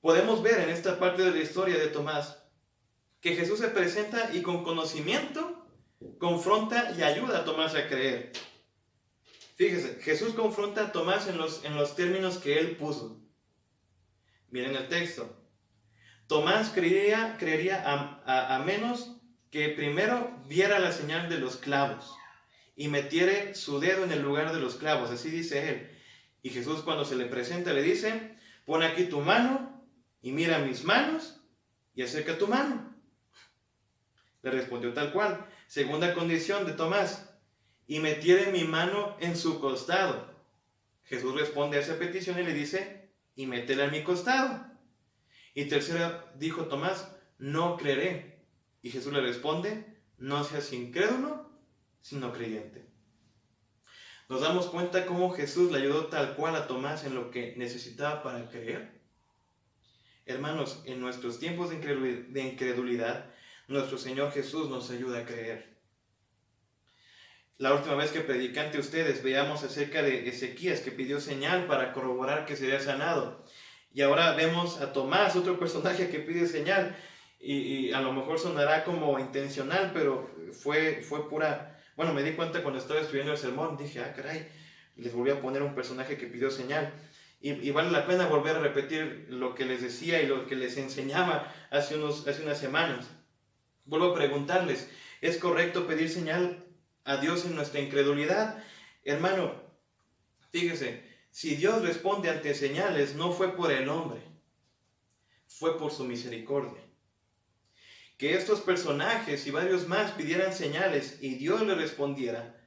podemos ver en esta parte de la historia de Tomás que Jesús se presenta y con conocimiento confronta y ayuda a Tomás a creer. Fíjese, Jesús confronta a Tomás en los términos que él puso. Miren el texto. Tomás creería a menos que primero viera la señal de los clavos y metiere su dedo en el lugar de los clavos. Así dice él. Y Jesús, cuando se le presenta, le dice: pon aquí tu mano y mira mis manos y acerca tu mano. Le respondió tal cual. Segunda condición de Tomás: y metiere mi mano en su costado. Jesús responde a esa petición y le dice: y métela en mi costado. Y tercera, dijo Tomás: no creeré. Y Jesús le responde: no seas incrédulo, sino creyente. Nos damos cuenta cómo Jesús le ayudó tal cual a Tomás en lo que necesitaba para creer. Hermanos, en nuestros tiempos de incredulidad, nuestro Señor Jesús nos ayuda a creer. La última vez que prediqué ante ustedes, veamos acerca de Ezequías, que pidió señal para corroborar que sería sanado. Y ahora vemos a Tomás, otro personaje que pide señal. Y a lo mejor sonará como intencional, pero fue pura... Bueno, me di cuenta cuando estaba estudiando el sermón, dije, caray, les volví a poner un personaje que pidió señal. Y vale la pena volver a repetir lo que les decía y lo que les enseñaba hace unas semanas. Vuelvo a preguntarles, ¿es correcto pedir señal a Dios en nuestra incredulidad? Hermano, fíjese, si Dios responde ante señales, no fue por el hombre, fue por su misericordia. Que estos personajes y varios más pidieran señales y Dios le respondiera,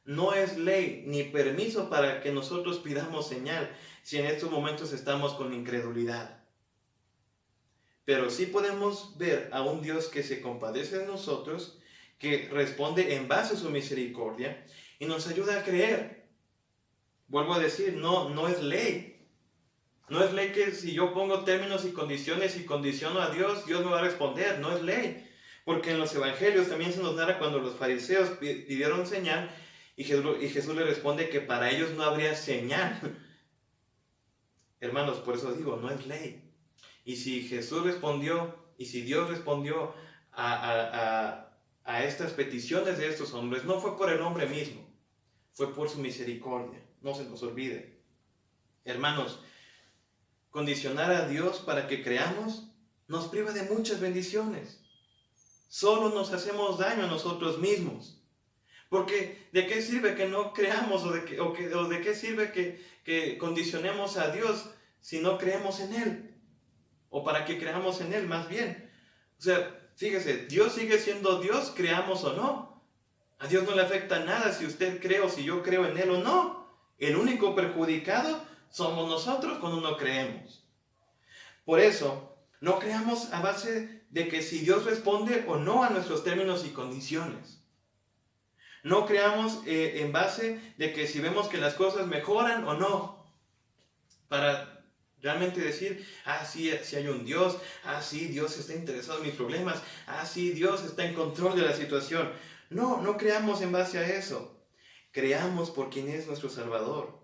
no es ley ni permiso para que nosotros pidamos señal si en estos momentos estamos con incredulidad. Pero sí podemos ver a un Dios que se compadece de nosotros, que responde en base a su misericordia y nos ayuda a creer. Vuelvo a decir, no es ley. No es ley que si yo pongo términos y condiciones y condiciono a Dios, Dios me va a responder. No es ley. Porque en los evangelios también se nos narra cuando los fariseos pidieron señal y Jesús le responde que para ellos no habría señal. Hermanos, por eso digo, no es ley. Y si Jesús respondió, y si Dios respondió a estas peticiones de estos hombres, no fue por el hombre mismo, fue por su misericordia. No se nos olvide. Hermanos, condicionar a Dios para que creamos nos priva de muchas bendiciones. Solo nos hacemos daño a nosotros mismos. Porque ¿de qué sirve que no creamos o de qué sirve que condicionemos a Dios si no creemos en Él? O para que creamos en Él, más bien. O sea, fíjese, Dios sigue siendo Dios, creamos o no. A Dios no le afecta nada si usted cree o si yo creo en Él o no. El único perjudicado somos nosotros cuando no creemos. Por eso, no creamos a base de que si Dios responde o no a nuestros términos y condiciones. No creamos en base de que si vemos que las cosas mejoran o no. Para realmente decir, sí hay un Dios, sí, Dios está interesado en mis problemas, sí, Dios está en control de la situación. No creamos en base a eso. Creamos por quien es nuestro Salvador.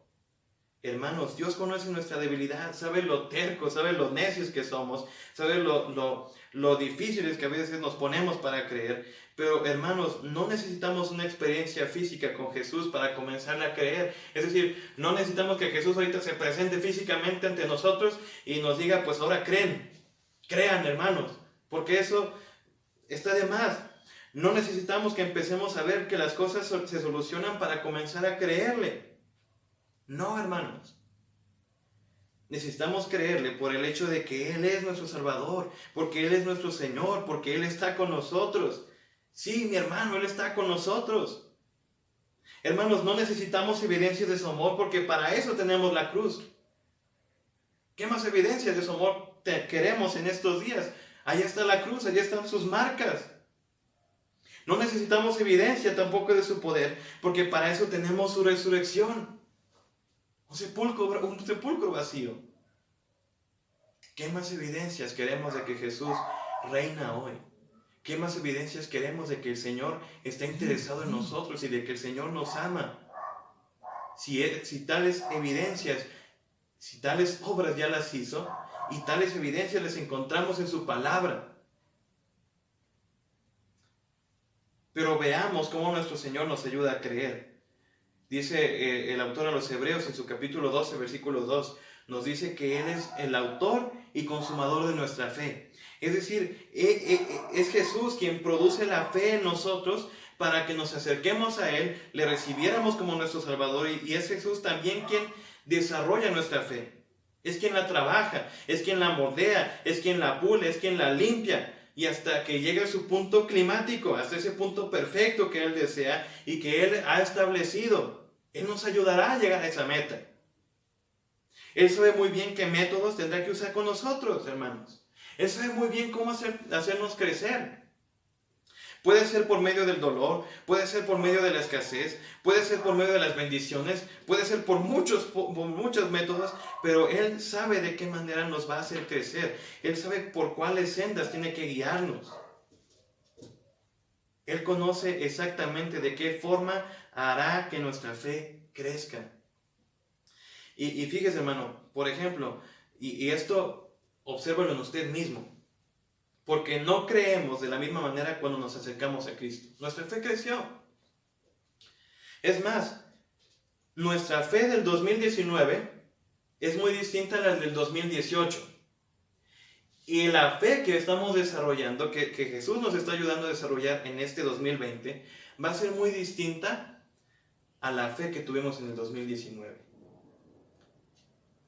Hermanos, Dios conoce nuestra debilidad, sabe lo tercos, sabe lo necios que somos, sabe lo difíciles que a veces nos ponemos para creer. Pero hermanos, no necesitamos una experiencia física con Jesús para comenzar a creer. Es decir, no necesitamos que Jesús ahorita se presente físicamente ante nosotros y nos diga, pues ahora crean hermanos, porque eso está de más. No necesitamos que empecemos a ver que las cosas se solucionan para comenzar a creerle. No, hermanos. Necesitamos creerle por el hecho de que Él es nuestro Salvador, porque Él es nuestro Señor, porque Él está con nosotros. Sí, mi hermano, Él está con nosotros. Hermanos, no necesitamos evidencias de su amor, porque para eso tenemos la cruz. ¿Qué más evidencias de su amor queremos en estos días? Allá está la cruz, allá están sus marcas. No necesitamos evidencia tampoco de su poder, porque para eso tenemos su resurrección. Un sepulcro vacío. ¿Qué más evidencias queremos de que Jesús reina hoy? ¿Qué más evidencias queremos de que el Señor está interesado en nosotros y de que el Señor nos ama? Si tales evidencias, si tales obras ya las hizo, Y tales evidencias les encontramos en su palabra. Pero veamos cómo nuestro Señor nos ayuda a creer. Dice el autor a los Hebreos en su capítulo 12, versículo 2, nos dice que Él es el autor y consumador de nuestra fe. Es decir, es Jesús quien produce la fe en nosotros para que nos acerquemos a Él, le recibiéramos como nuestro Salvador, y es Jesús también quien desarrolla nuestra fe. Es quien la trabaja, es quien la moldea, es quien la pule, es quien la limpia, y hasta que llegue a su punto climático, hasta ese punto perfecto que Él desea y que Él ha establecido. Él nos ayudará a llegar a esa meta. Él sabe muy bien qué métodos tendrá que usar con nosotros, hermanos. Él sabe muy bien cómo hacernos crecer. Puede ser por medio del dolor, puede ser por medio de la escasez, puede ser por medio de las bendiciones, puede ser por muchos métodos, pero Él sabe de qué manera nos va a hacer crecer. Él sabe por cuáles sendas tiene que guiarnos. Él conoce exactamente de qué forma hará que nuestra fe crezca. Y fíjese, hermano, por ejemplo, y esto obsérvalo en usted mismo. Porque no creemos de la misma manera cuando nos acercamos a Cristo. Nuestra fe creció. Es más, nuestra fe del 2019 es muy distinta a la del 2018. Y la fe que estamos desarrollando, que Jesús nos está ayudando a desarrollar en este 2020, va a ser muy distinta a la fe que tuvimos en el 2019.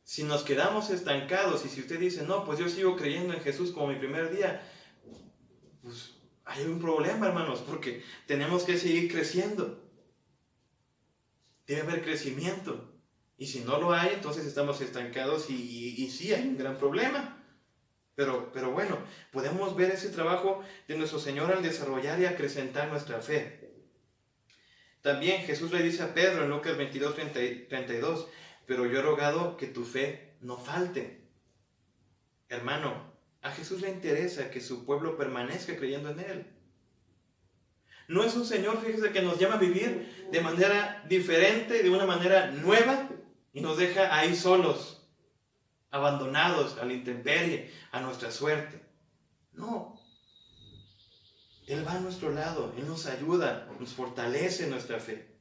Si nos quedamos estancados y si usted dice, no, pues yo sigo creyendo en Jesús como mi primer día, pues hay un problema, hermanos, porque tenemos que seguir creciendo. Debe haber crecimiento. Y si no lo hay, entonces estamos estancados y sí, hay un gran problema. Pero bueno, podemos ver ese trabajo de nuestro Señor al desarrollar y acrecentar nuestra fe. También Jesús le dice a Pedro en Lucas 22, 32, pero yo he rogado que tu fe no falte. Hermano, a Jesús le interesa que su pueblo permanezca creyendo en Él. No es un Señor, fíjese, que nos llama a vivir de manera diferente, de una manera nueva, y nos deja ahí solos, abandonados a la intemperie, a nuestra suerte. No. Él va a nuestro lado, Él nos ayuda, nos fortalece nuestra fe.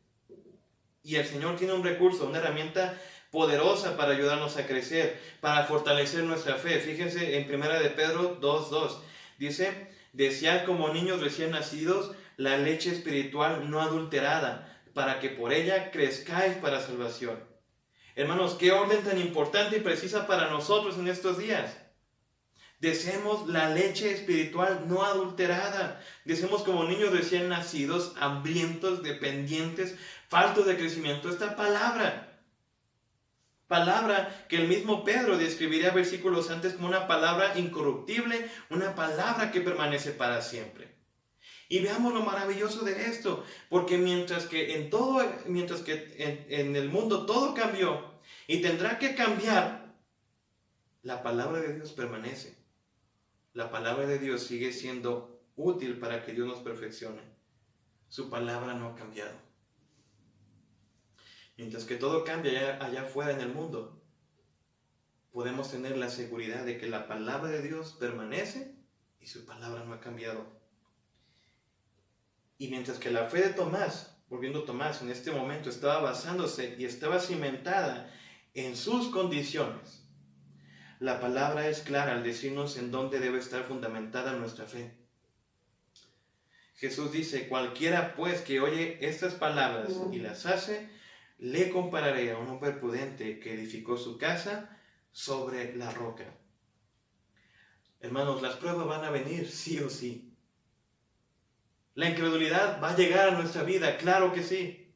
Y el Señor tiene un recurso, una herramienta poderosa para ayudarnos a crecer, para fortalecer nuestra fe. Fíjense en 1 de Pedro 2:2. Dice, desead como niños recién nacidos la leche espiritual no adulterada, para que por ella crezcáis para salvación. Hermanos, qué orden tan importante y precisa para nosotros en estos días. Deseemos la leche espiritual no adulterada. Deseemos como niños recién nacidos, hambrientos, dependientes, faltos de crecimiento. Esta palabra que el mismo Pedro describiría versículos antes como una palabra incorruptible, una palabra que permanece para siempre. Y veamos lo maravilloso de esto, porque mientras que en el mundo todo cambió y tendrá que cambiar, la palabra de Dios permanece. La palabra de Dios sigue siendo útil para que Dios nos perfeccione. Su palabra no ha cambiado. Mientras que todo cambia allá afuera en el mundo, podemos tener la seguridad de que la palabra de Dios permanece y su palabra no ha cambiado. Y mientras que la fe de Tomás, volviendo a Tomás, en este momento estaba basándose y estaba cimentada en sus condiciones, la palabra es clara al decirnos en dónde debe estar fundamentada nuestra fe. Jesús dice, cualquiera pues que oye estas palabras y las hace, le compararé a un hombre prudente que edificó su casa sobre la roca. Hermanos, las pruebas van a venir sí o sí. La incredulidad va a llegar a nuestra vida, claro que sí.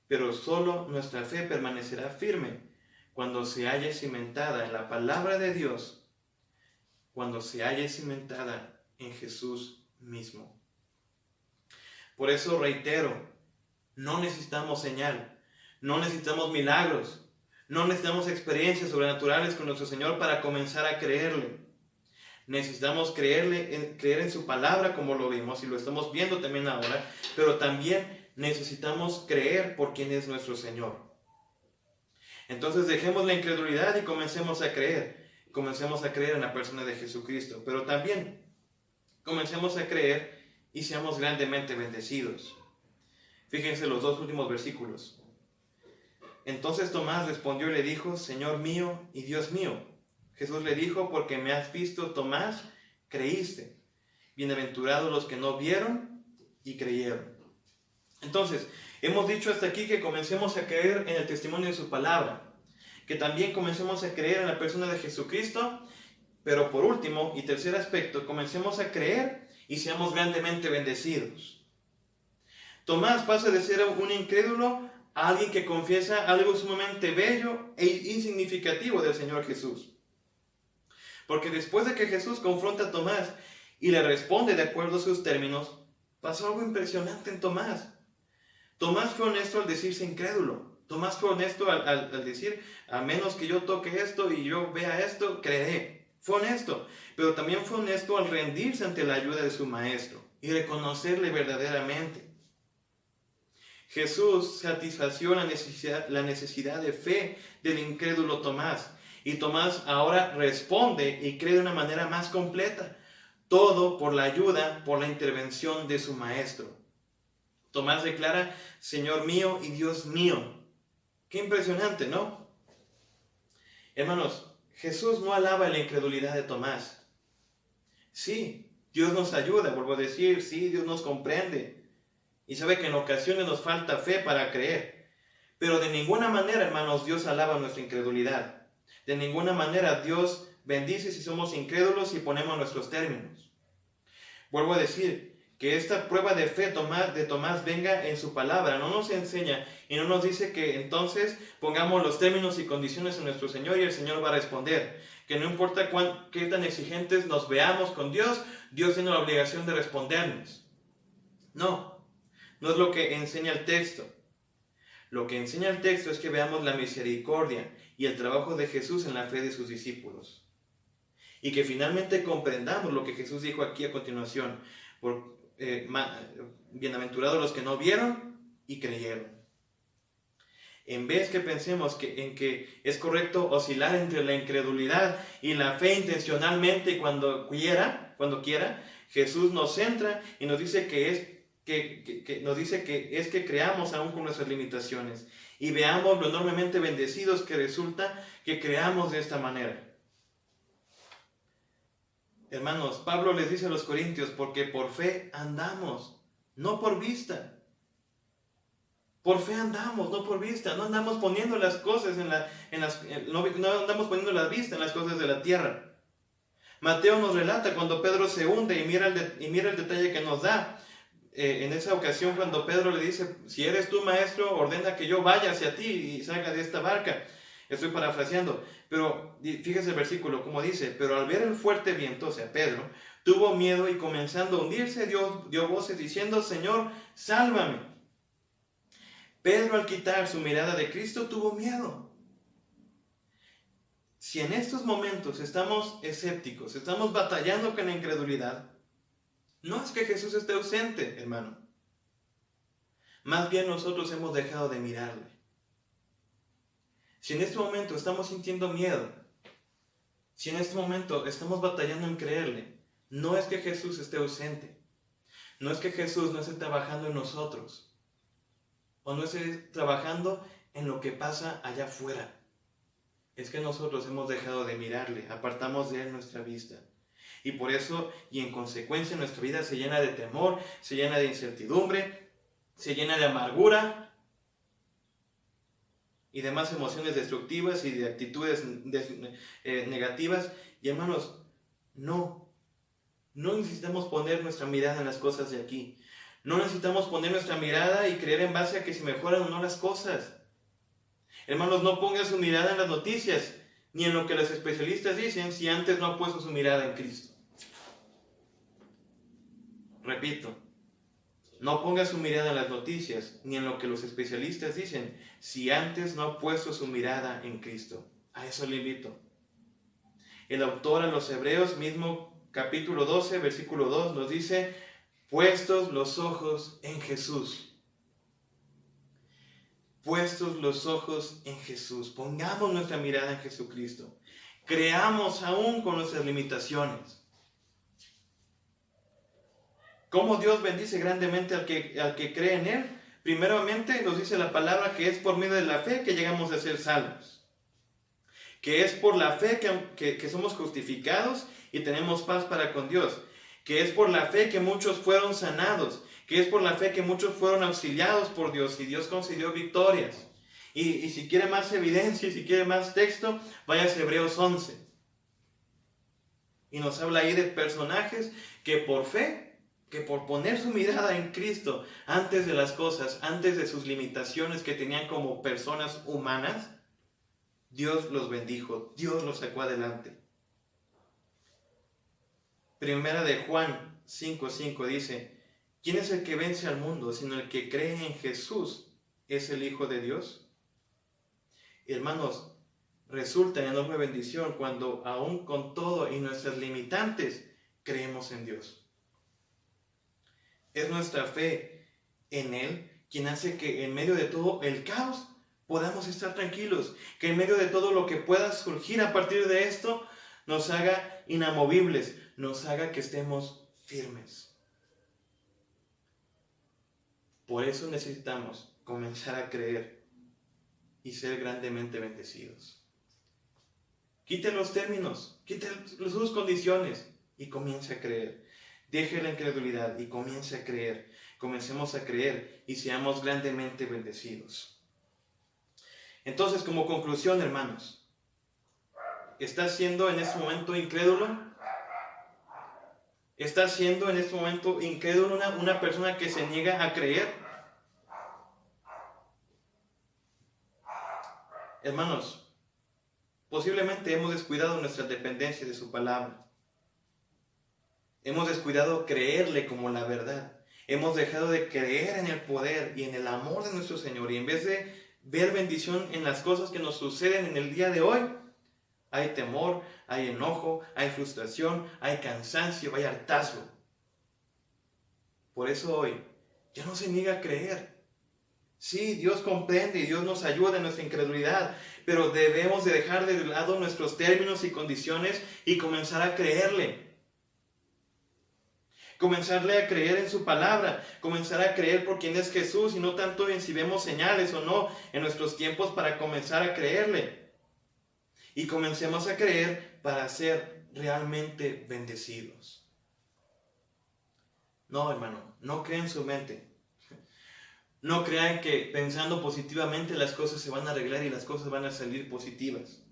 Pero solo nuestra fe permanecerá firme cuando se halle cimentada en la palabra de Dios, cuando se halle cimentada en Jesús mismo. Por eso reitero, no necesitamos señal, no necesitamos milagros, no necesitamos experiencias sobrenaturales con nuestro Señor para comenzar a creerle. Necesitamos creer en su palabra como lo vimos y lo estamos viendo también ahora, pero también necesitamos creer por quién es nuestro Señor. Entonces dejemos la incredulidad y comencemos a creer. comencemos a creer en la persona de Jesucristo, pero también comencemos a creer y seamos grandemente bendecidos. Fíjense los dos últimos versículos. Entonces Tomás respondió y le dijo, Señor mío y Dios mío. Jesús le dijo, porque me has visto, Tomás, creíste. Bienaventurados los que no vieron y creyeron. Entonces, hemos dicho hasta aquí que comencemos a creer en el testimonio de su palabra, que también comencemos a creer en la persona de Jesucristo, pero por último y tercer aspecto, comencemos a creer y seamos grandemente bendecidos. Tomás pasa de ser un incrédulo a alguien que confiesa algo sumamente bello e insignificativo del Señor Jesús. Porque después de que Jesús confronta a Tomás y le responde de acuerdo a sus términos, pasó algo impresionante en Tomás. Tomás fue honesto al decirse incrédulo. Tomás fue honesto al decir, a menos que yo toque esto y yo vea esto, creeré. Fue honesto, pero también fue honesto al rendirse ante la ayuda de su maestro y reconocerle verdaderamente. Jesús satisfació la necesidad de fe del incrédulo Tomás. Y Tomás ahora responde y cree de una manera más completa. Todo por la ayuda, por la intervención de su maestro. Tomás declara, Señor mío y Dios mío. Qué impresionante, ¿no? Hermanos, Jesús no alaba la incredulidad de Tomás. Sí, Dios nos ayuda, vuelvo a decir, sí, Dios nos comprende. Y sabe que en ocasiones nos falta fe para creer. Pero de ninguna manera, hermanos, Dios alaba nuestra incredulidad. De ninguna manera Dios bendice si somos incrédulos y ponemos nuestros términos. Vuelvo a decir que esta prueba de fe de Tomás venga en su palabra. No nos enseña y no nos dice que entonces pongamos los términos y condiciones en nuestro Señor y el Señor va a responder. Que no importa qué tan exigentes nos veamos con Dios, Dios tiene la obligación de respondernos. No es lo que enseña el texto. Lo que enseña el texto es que veamos la misericordia y el trabajo de Jesús en la fe de sus discípulos. Y que finalmente comprendamos lo que Jesús dijo aquí a continuación. Bienaventurados los que no vieron y creyeron. En vez que pensemos en que es correcto oscilar entre la incredulidad y la fe intencionalmente cuando quiera, Jesús nos centra y nos dice que creamos aún con nuestras limitaciones y veamos lo enormemente bendecidos que resulta que creamos de esta manera. Hermanos, Pablo les dice a los corintios, porque por fe andamos, no por vista. Por fe andamos, no por vista. No andamos poniendo las cosas no andamos poniendo la vista en las cosas de la tierra. Mateo nos relata cuando Pedro se hunde y mira el detalle que nos da. En esa ocasión cuando Pedro le dice, si eres tú maestro, ordena que yo vaya hacia ti y salga de esta barca. Estoy parafraseando, pero fíjese el versículo, como dice, pero al ver el fuerte viento, o sea, Pedro, tuvo miedo y comenzando a hundirse, dio voces diciendo, Señor, sálvame. Pedro al quitar su mirada de Cristo tuvo miedo. Si en estos momentos estamos escépticos, estamos batallando con la incredulidad, no es que Jesús esté ausente, hermano. Más bien nosotros hemos dejado de mirarle. Si en este momento estamos sintiendo miedo, si en este momento estamos batallando en creerle, no es que Jesús esté ausente. No es que Jesús no esté trabajando en nosotros. O no esté trabajando en lo que pasa allá afuera. Es que nosotros hemos dejado de mirarle, apartamos de él nuestra vista. Y por eso, y en consecuencia, nuestra vida se llena de temor, se llena de incertidumbre, se llena de amargura y demás emociones destructivas y de actitudes negativas. Y hermanos, no necesitamos poner nuestra mirada en las cosas de aquí. No necesitamos poner nuestra mirada y creer en base a que si mejoran o no las cosas. Hermanos, no ponga su mirada en las noticias, ni en lo que los especialistas dicen, si antes no ha puesto su mirada en Cristo. Repito, no ponga su mirada en las noticias, ni en lo que los especialistas dicen, si antes no ha puesto su mirada en Cristo. A eso le invito. El autor a los Hebreos, mismo capítulo 12, versículo 2, nos dice, puestos los ojos en Jesús. Puestos los ojos en Jesús. Pongamos nuestra mirada en Jesucristo. Creamos aún con nuestras limitaciones. ¿Cómo Dios bendice grandemente al que cree en Él? Primeramente nos dice la palabra que es por medio de la fe que llegamos a ser salvos. Que es por la fe que somos justificados y tenemos paz para con Dios. Que es por la fe que muchos fueron sanados. Que es por la fe que muchos fueron auxiliados por Dios y Dios concedió victorias. Y si quiere más evidencia y si quiere más texto, vaya a Hebreos 11. Y nos habla ahí de personajes que por fe, que por poner su mirada en Cristo antes de las cosas, antes de sus limitaciones que tenían como personas humanas, Dios los bendijo, Dios los sacó adelante. Primera de Juan 5:5 dice: ¿quién es el que vence al mundo sino el que cree en Jesús es el Hijo de Dios? Hermanos, resulta en enorme bendición cuando aún con todo y nuestras limitantes creemos en Dios. Es nuestra fe en Él quien hace que en medio de todo el caos podamos estar tranquilos, que en medio de todo lo que pueda surgir a partir de esto nos haga inamovibles, nos haga que estemos firmes. Por eso necesitamos comenzar a creer y ser grandemente bendecidos. Quite los términos, quite sus condiciones y comience a creer. Deje la incredulidad y comience a creer. Comencemos a creer y seamos grandemente bendecidos. Entonces, como conclusión, hermanos, ¿estás siendo en este momento incrédulo? ¿Estás siendo en este momento incrédulo una persona que se niega a creer? Hermanos, posiblemente hemos descuidado nuestra dependencia de su palabra. Hemos descuidado creerle como la verdad. Hemos dejado de creer en el poder y en el amor de nuestro Señor. Y en vez de ver bendición en las cosas que nos suceden en el día de hoy, hay temor, hay enojo, hay frustración, hay cansancio, hay hartazgo. Por eso hoy ya no se niega a creer. Sí, Dios comprende y Dios nos ayuda en nuestra incredulidad, pero debemos de dejar de lado nuestros términos y condiciones y comenzar a creerle. Comenzarle a creer en su palabra, comenzar a creer por quién es Jesús y no tanto en si vemos señales o no en nuestros tiempos para comenzar a creerle. Y comencemos a creer para ser realmente bendecidos. No, hermano, no crean en su mente. No crean que pensando positivamente las cosas se van a arreglar y las cosas van a salir positivas.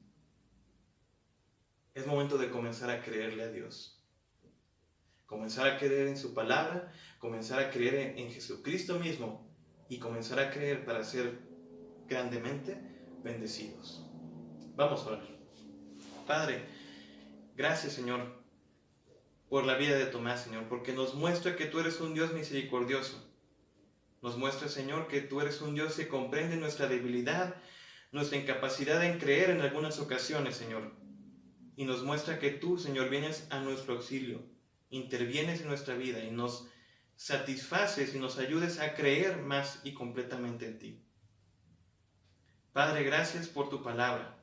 Es momento de comenzar a creerle a Dios. Comenzar a creer en su palabra, comenzar a creer en Jesucristo mismo y comenzar a creer para ser grandemente bendecidos. Vamos a orar. Padre, gracias, Señor, por la vida de Tomás, Señor, porque nos muestra que tú eres un Dios misericordioso. Nos muestra, Señor, que tú eres un Dios que comprende nuestra debilidad, nuestra incapacidad en creer en algunas ocasiones, Señor. Y nos muestra que tú, Señor, vienes a nuestro auxilio. Intervienes en nuestra vida y nos satisfaces y nos ayudes a creer más y completamente en ti. Padre, gracias por tu palabra,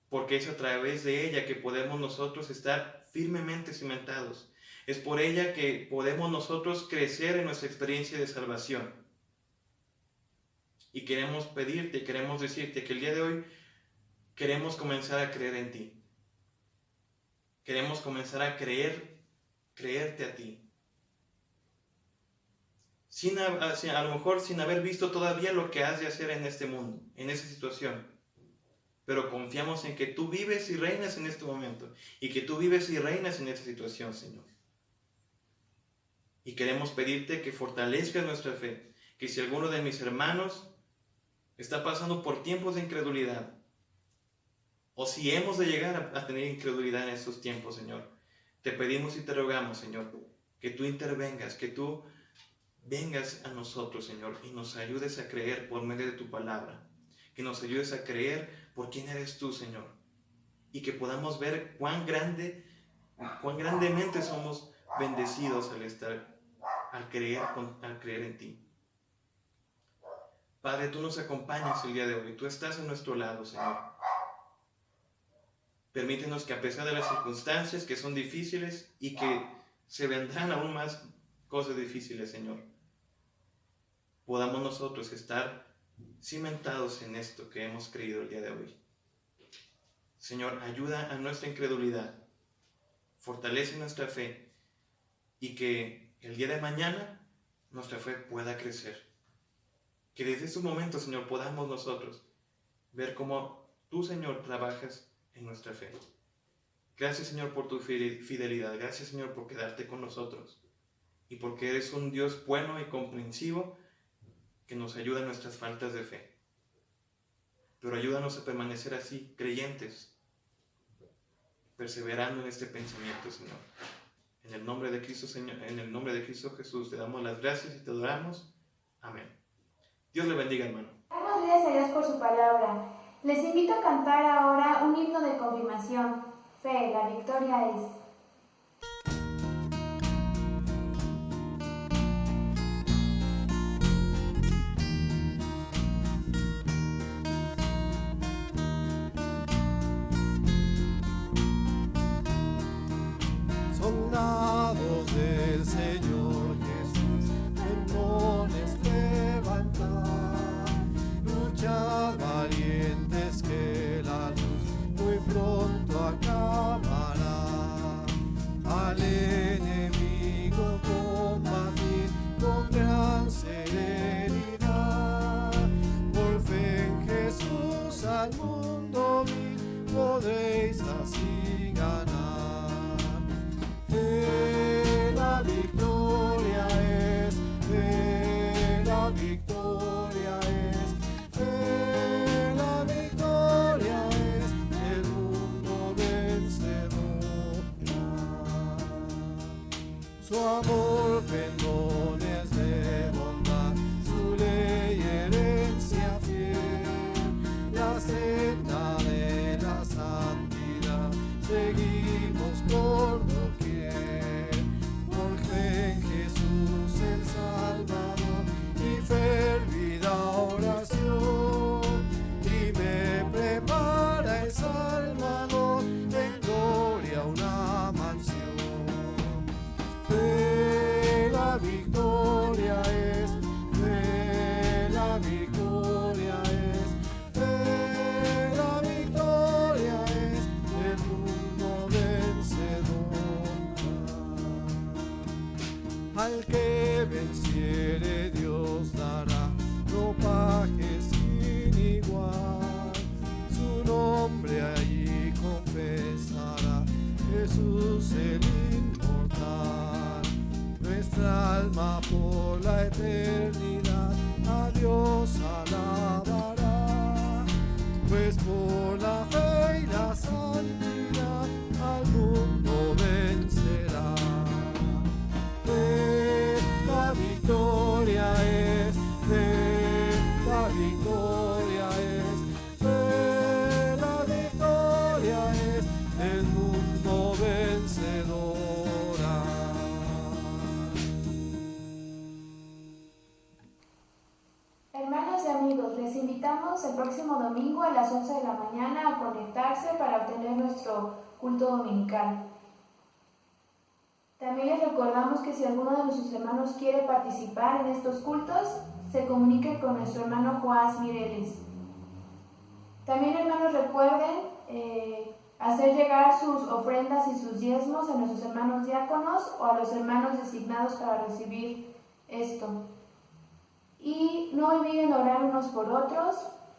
porque es a través de ella que podemos nosotros estar firmemente cimentados. Es por ella que podemos nosotros crecer en nuestra experiencia de salvación. Y queremos pedirte, queremos decirte que el día de hoy queremos comenzar a creer en ti. Queremos comenzar a creerte a ti. A lo mejor sin haber visto todavía lo que has de hacer en este mundo, en esta situación. Pero confiamos en que tú vives y reinas en este momento. Y que tú vives y reinas en esta situación, Señor. Y queremos pedirte que fortalezcas nuestra fe. Que si alguno de mis hermanos está pasando por tiempos de incredulidad, o si hemos de llegar a tener incredulidad en estos tiempos, Señor, te pedimos y te rogamos, Señor, que tú intervengas, que tú vengas a nosotros, Señor, y nos ayudes a creer por medio de tu palabra, que nos ayudes a creer por quién eres tú, Señor, y que podamos ver cuán grandemente somos bendecidos al creer en ti. Padre, tú nos acompañas el día de hoy, tú estás a nuestro lado, Señor. Permítenos que a pesar de las circunstancias que son difíciles y que se vendrán aún más cosas difíciles, Señor, podamos nosotros estar cimentados en esto que hemos creído el día de hoy. Señor, ayuda a nuestra incredulidad, fortalece nuestra fe y que el día de mañana nuestra fe pueda crecer. Que desde estos momentos, Señor, podamos nosotros ver cómo tú, Señor, trabajas en nuestra fe. Gracias, Señor, por tu fidelidad. Gracias, Señor, por quedarte con nosotros y porque eres un Dios bueno y comprensivo que nos ayuda en nuestras faltas de fe. Pero ayúdanos a permanecer así, creyentes, perseverando en este pensamiento, Señor. En el nombre de Cristo, Señor, en el nombre de Cristo Jesús, te damos las gracias y te adoramos. Amén. Dios le bendiga, hermano. Damos gracias a Dios por su palabra. Les invito a cantar ahora un himno de confirmación. Fe, la victoria es. Soldados del Señor Jesús, tendones levantar, luchad valientes que la luz muy pronto acabará. Al enemigo combatir con gran serenidad, por fe en Jesús al mundo vil podréis así ganar. La victoria es, la victoria es, la victoria es, el mundo vencedor. Su amor pendones de bondad, su ley herencia fiel, la senda de la santidad, seguimos por doquier, por fe en Jesús el Salvador y fervida oración, y me prepara el Salvador en gloria una mansión. Fe, la victoria es, fe, la victoria es, fe, la victoria es, el mundo vencedor. Al que venciere Dios dará ropaje sin igual, su nombre allí confesará, Jesús el inmortal. Nuestra alma por la eternidad a Dios alabará, pues por la fe y la santidad al mundo vencerá. Fe, la victoria es, fe, la victoria es, fe, la victoria es, el mundo vencedora. Hermanos y amigos, les invitamos el próximo domingo a las 11 de la mañana a conectarse para obtener nuestro culto dominical. También les recordamos que si alguno de nuestros hermanos quiere participar en estos cultos, se comunique con nuestro hermano Joás Mireles. También, hermanos, recuerden hacer llegar sus ofrendas y sus diezmos a nuestros hermanos diáconos o a los hermanos designados para recibir esto. Y no olviden orar unos por otros.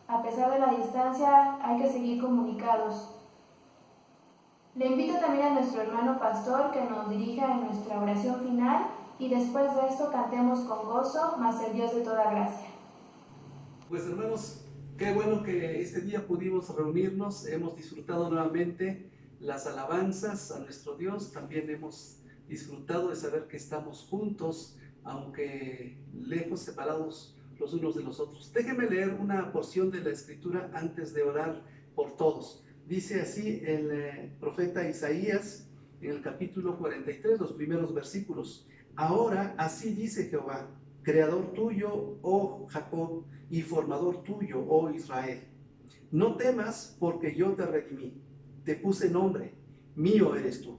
A pesar de la distancia, hay que seguir comunicados. Le invito también a nuestro hermano pastor que nos dirija en nuestra oración final y después de esto cantemos con gozo, mas el Dios de toda gracia. Pues hermanos, qué bueno que este día pudimos reunirnos, hemos disfrutado nuevamente las alabanzas a nuestro Dios, también hemos disfrutado de saber que estamos juntos, aunque lejos, separados los unos de los otros. Déjenme leer una porción de la Escritura antes de orar por todos. Dice así el profeta Isaías en el capítulo 43, los primeros versículos. Ahora así dice Jehová, creador tuyo, oh Jacob, y formador tuyo, oh Israel. No temas, porque yo te redimí. te puse nombre, mío eres tú.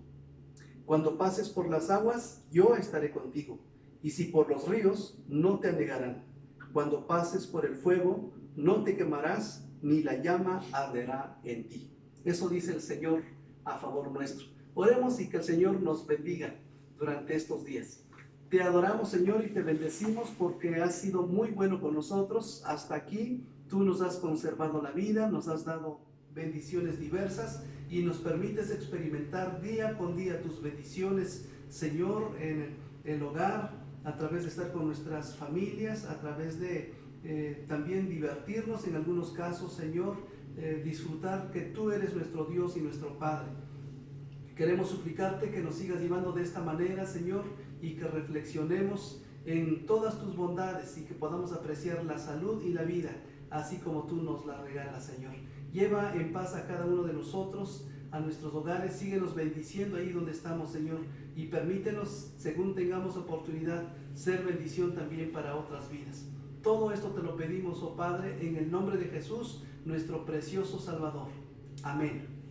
Cuando pases por las aguas, yo estaré contigo, y si por los ríos, no te anegarán. Cuando pases por el fuego, no te quemarás, ni la llama arderá en ti. Eso dice el Señor a favor nuestro. Oremos y que el Señor nos bendiga durante estos días. Te adoramos, Señor, y te bendecimos porque has sido muy bueno con nosotros. Hasta aquí tú nos has conservado la vida, nos has dado bendiciones diversas y nos permites experimentar día con día tus bendiciones, Señor, en el hogar, a través de estar con nuestras familias, a través de también divertirnos en algunos casos, Señor, disfrutar que tú eres nuestro Dios y nuestro Padre. Queremos suplicarte que nos sigas llevando de esta manera, Señor, y que reflexionemos en todas tus bondades y que podamos apreciar la salud y la vida, así como tú nos la regalas, Señor. Lleva en paz a cada uno de nosotros, a nuestros hogares, síguenos bendiciendo ahí donde estamos, Señor, y permítenos, según tengamos oportunidad, ser bendición también para otras vidas. Todo esto te lo pedimos, oh Padre, en el nombre de Jesús, nuestro precioso Salvador. Amén.